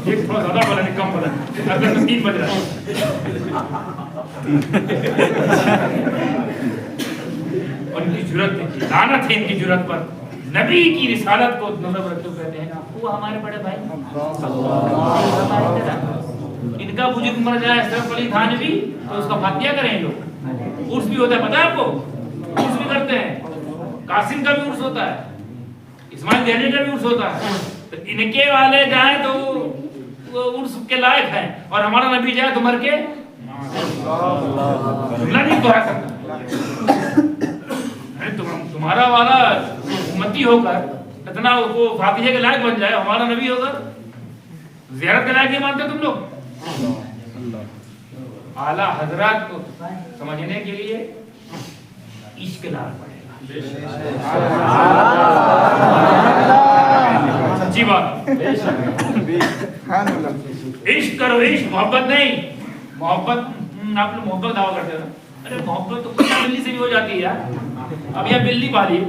ایک تھوڑا زیادہ بلند ایک کم بلند، اگر تو 3 بج رہا ہے. اور ان کی جرأت ہے، لعنت ہے ان کی جرأت پر. نبی کی رسالت کو نظر رکھتے ہوئے کہتے ہیں وہ ہمارے بڑے بھائی، ان کا بزرگ مر جائے اشرف علی تھانوی تو اس کا فاتحہ کریں لوگ. عرس بھی ہوتا ہے، پتہ ہے آپ کو؟ عرس بھی کرتے ہیں. قاسم کا بھی عرس ہوتا ہے، اسماعیل دہلوی کا بھی عرس ہوتا ہے. تو ان کے والے جائیں تو وہ عرس کے لائق ہیں، اور ہمارا نبی جائے تو مر کے جملہ نہیں دہرا سکتا. تمہارا والا امتی ہو کر اتنا وہ فاتحہ کے لائق بن جائے، ہمارا نبی ہو کر زیارت کے لائق نہیں مانتے تم لوگ. اعلیٰ حضرات کو سمجھنے کے لیے عشق لانا پڑے گا. سچی بات، عشق کرو، عشق، محبت نہیں. محبت آپ لوگ محبت دعویٰ کرتے ہیں، ارے محبت تو بلی سے بھی ہو جاتی ہے یار. اب یہ بلی پالی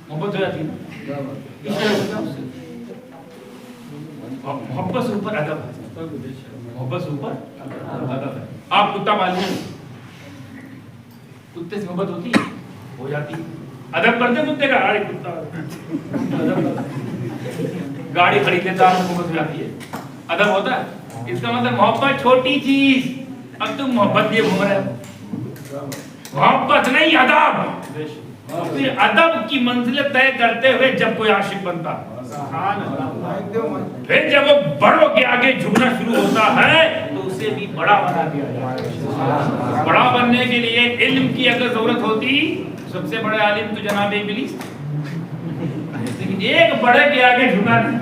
محبت ہو جاتی ہے. محبت سے اوپر ادب ہے، محبت سے اوپر ادب ہے. آپ کتا پالیے، کتے سے محبت ہوتی ہے، ہو جاتی ہے. ادب کرتے کتے کا، ارے کتا گاڑی خرید لیتا ہے محبت ہو جاتی ہے. ادب ہوتا ہے، اس کا مطلب محبت چھوٹی چیز. اب تم محبت لیے گھوم رہے ہو، محبت نہیں ادب. پھر ادب کی منزلیں طے کرتے ہوئے جب کوئی عاشق بنتا، پھر جب وہ بڑوں کے آگے جھکنا شروع ہوتا ہے تو اس سے بھی بڑا بنا دیا جائے. بڑا بننے کے لیے علم کی اگر ضرورت ہوتی سب سے بڑے عالم تو جناب ابلیس، لیکن ایک بڑے کے آگے جھکا نہیں،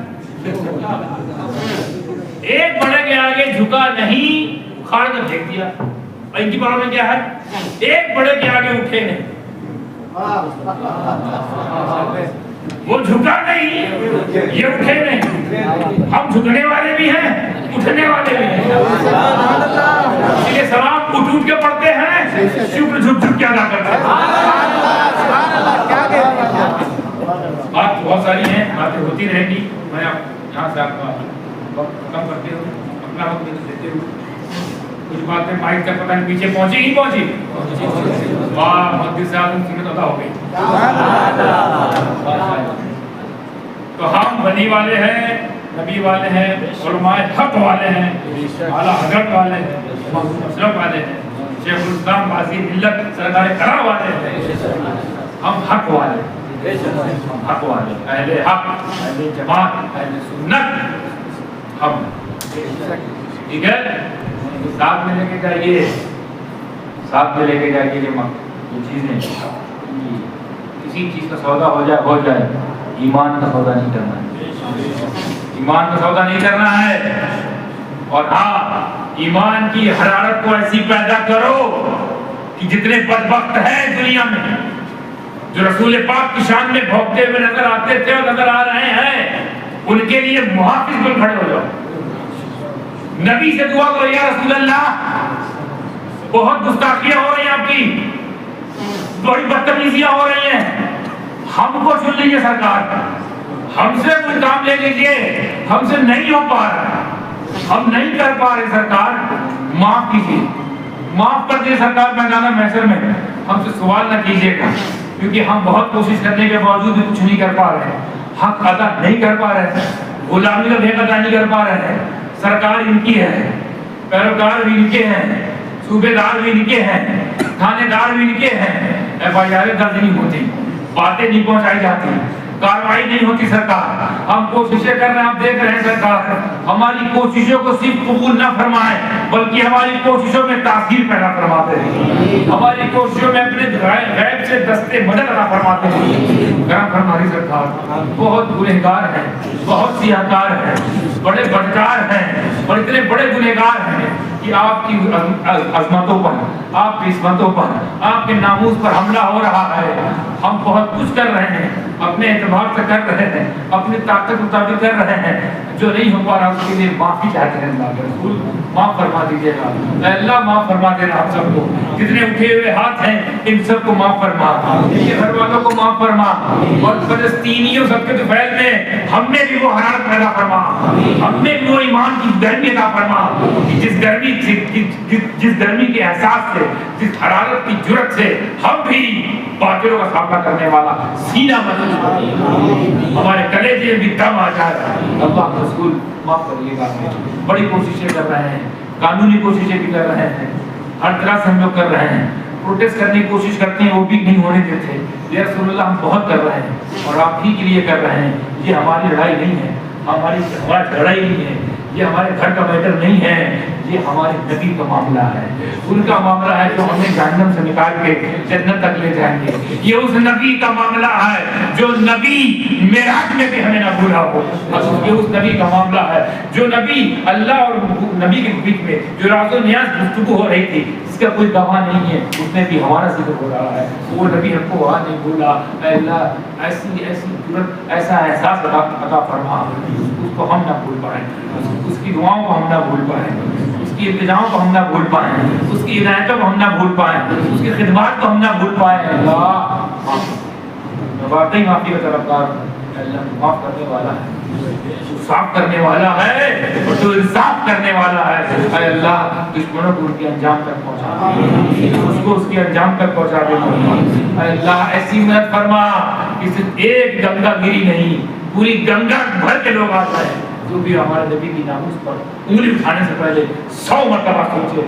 ایک بڑے کے آگے جھکا نہیں، اکھاڑ کر پھینک دیا. اور ان کی باروں میں کیا ہے؟ ایک بڑے کے آگے اٹھے نہیں، وہ جھکا نہیں، یہ اٹھے نہیں. ہم جھکنے والے بھی ہیں، اٹھنے والے بھی ہیں. اس لیے سلام اٹھ اٹھ کے پڑھتے ہیں، شکر جھک جھک کے ادا کرتے ہیں. بات بہت ساری ہیں، باتیں ہوتی رہیں گی. میں یہاں سے آپ کا وقت کم کرتے ہوں، اپنا وقت دیتے ہوں. کچھ باتیں مائک تک پتہ نہیں پیچھے پہنچی نہیں پہنچی. واہ مقدس صاحب سنت ادا ہو گئی. تو ہم ولی والے ہیں، نبی والے ہیں، علماء حق والے ہیں، اعلیٰ حضرت والے ہیں، اشرف والے ہیں، شیخ الاسلام بازی ملت سرکار کرم والے ہیں. ہم حق والے ہیں، حق والے، اہل حق، اہل جماعت، اہل سنت. ہم ٹھیک ہے، ساتھ میں لے کے جائیے، ساتھ میں لے کے جائیے. یہ چیزیں کسی چیز کا سودا ہو جائے، ایمان کا سودا نہیں کرنا ہے. ایمان کا سودا نہیں کرنا ہے. اور ہاں، ایمان کی حرارت کو ایسی پیدا کرو کہ جتنے بدبخت ہیں دنیا میں جو رسول پاک کی شان میں بھونکتے ہوئے نظر آتے تھے اور نظر آ رہے ہیں، ان کے لیے محافظ بن کھڑے ہو جاؤ. نبی سے دعا کرو، یا رسول اللہ بہت گستاخیاں ہو رہی ہیں، آپ کی بڑی بدتمیزیاں ہو رہی ہیں، ہم کو چن لیجیے سرکار، ہم سے کوئی کام لے لیجیے، ہم سے نہیں ہو پا رہا، ہم نہیں کر پا رہے سرکار، معاف کیجیے، معاف کر دیجیے سرکار. میدان محشر میں ہم سے سوال نہ کیجیے گا، کیونکہ ہم بہت کوشش کرنے کے باوجود بھی کچھ نہیں کر پا رہے، حق ادا نہیں کر پا رہے، غلامی کا حق ادا نہیں کر پا رہے. سرکار ان کی ہے، پیروکار بھی ان کے ہیں، صوبے دار بھی ان کے ہیں، تھانے دار بھی ان کے ہیں. FIR درج نہیں ہوتی، باتیں نہیں پہنچائی جاتی، کاروائی نہیں ہوتی. سرکار ہم کوششیں کر رہے ہیں، آپ دیکھ رہے ہیں سرکار. ہماری کوششوں کو صرف قبول نہ فرمائیں بلکہ ہماری کوششوں میں تاثیر پیدا فرماتے ہیں، ہماری کوششوں میں اپنے غیب سے دستے مدد عطا فرماتے ہیں. کرم فرماری سرکار، بہت گنہگار ہیں، بہت سیاہکار ہیں، بڑے بدکار ہیں اور اتنے بڑے گنہگار ہیں کہ آپ کی عظمتوں پر، آپ کی عصمتوں پر، آپ کے ناموس پر حملہ ہو رہا ہے. ہم بہت کچھ کر رہے ہیں، اپنے اعتبار سے کر رہے ہیں، اپنی طاقت مطابق کر رہے ہیں. جو نہیں ہو پا رہا اس کے لیے معافی چاہتے ہیں. اللہ کے رسول معاف فرما دیجیے گا. اے اللہ معاف فرما دینا ہم سب کو. جتنے اٹھے ہوئے ہاتھ ہیں ان سب کو معاف فرما، ان کے گھر والوں کو معاف فرما، اور فلسطینیوں سب کے طفیل میں ہم میں بھی وہ حرارت پیدا فرما، ہم میں بھی وہ ایمان کی گرمی عطا فرما کہ جس گرمی کے احساس سے، جس حرارت کی جرأت سے ہم بھی باطلوں کا سامنا کرنے والا سینہ مضبوط، ہمارے کلیجے میں بھی دم آ جائے. اللہ کے رسول معاف کریے گا. بڑی کوششیں کر رہے ہیں، قانونی کوششیں بھی کر رہے ہیں، ہر طرح سے ہم لوگ کر رہے ہیں. پروٹیسٹ کرنے کی کوشش کرتے ہیں، وہ بھی نہیں ہونے دیتے. یا رسول اللہ ہم بہت کر رہے ہیں اور آپ ہی کے لیے کر رہے ہیں. یہ ہماری لڑائی نہیں ہے، ہمارا جھگڑا ہی نہیں ہے، یہ ہمارے گھر کا میٹر نہیں ہے، یہ ہمارے نبی کا معاملہ ہے. ان کا معاملہ ہے جو ہمیں جہنم سے نکال کے جنت تک لے جائیں گے. یہ اس نبی کا معاملہ ہے جو نبی معراج میں بھی ہمیں نہ بھولا ہو. یہ اس نبی کا معاملہ ہے جو نبی اللہ اور نبی کے بیچ میں جو راز و نیاز گفتگو ہو رہی تھی، اس کا کوئی گواہ نہیں ہے، اس میں بھی ہمارا ذکر ہو رہا ہے. وہ نبی ہم کو وہاں نہیں بھولا. اے اللہ ایسی ضرورت، ایسا احساس عطا فرما اس کو ہم نہ بھول پائیں، اس کی دعاؤں کو ہم نہ بھول پائیں، اس کی ابتداؤں کو ہم نہ بھول پائیں، اس کی عنایتوں کو ہم نہ بھول پائیں، اس کی خدمات کو ہم نہ بھول پائیں. اللہ میں واقعی معافی کا طلبگار ہوں. اللہ معاف کرنے والا ہے، صاف کرنے والا ہے اور تو انصاف کرنے والا ہے. اے اللہ دشمنوں کو ان کے انجام تک پہنچا دے، اس کو اس کے انجام تک پہنچا دے. اے اللہ ایسی مدد فرما کہ صرف ایک گنگا گری نہیں، پوری گنگا بھر کے لوگ آ جائیں جو بھی ہمارے نبی کی ناموس پر انگلی اٹھانے سے پہلے 100 مرتبہ سوچے.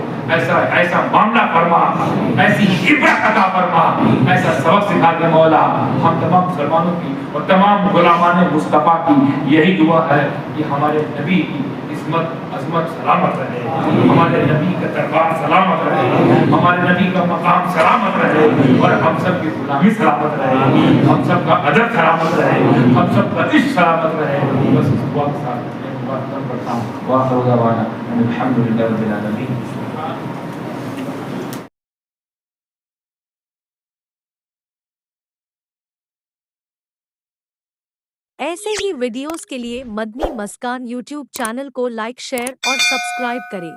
ایسا معاملہ فرما، ایسی عبرت عطا فرما، ایسا سبق سکھا دے مولا. ہم تمام مسلمانوں کی اور تمام غلامان مصطفیٰ کی یہی دعا ہے کہ ہمارے نبی کی اس عصمت عظمت سلامت رہے، ہمارے نبی کا دربار سلامت رہے، ہمارے نبی کا مقام سلامت رہے، اور ہم سب کی غلامی سلامت رہے، ہم سب کا ادب سلامت رہے، ہم سب کا عشق سلامت رہے۔ بس اس دعا کے ساتھ میں مبارک کرتا ہوں۔ وآخر دعوانا ان الحمد للہ رب العالمین۔ ایسے ہی ویڈیوز کے لیے مدنی مسکان یوٹیوب چینل کو لائک، شیئر اور سبسکرائب کریں۔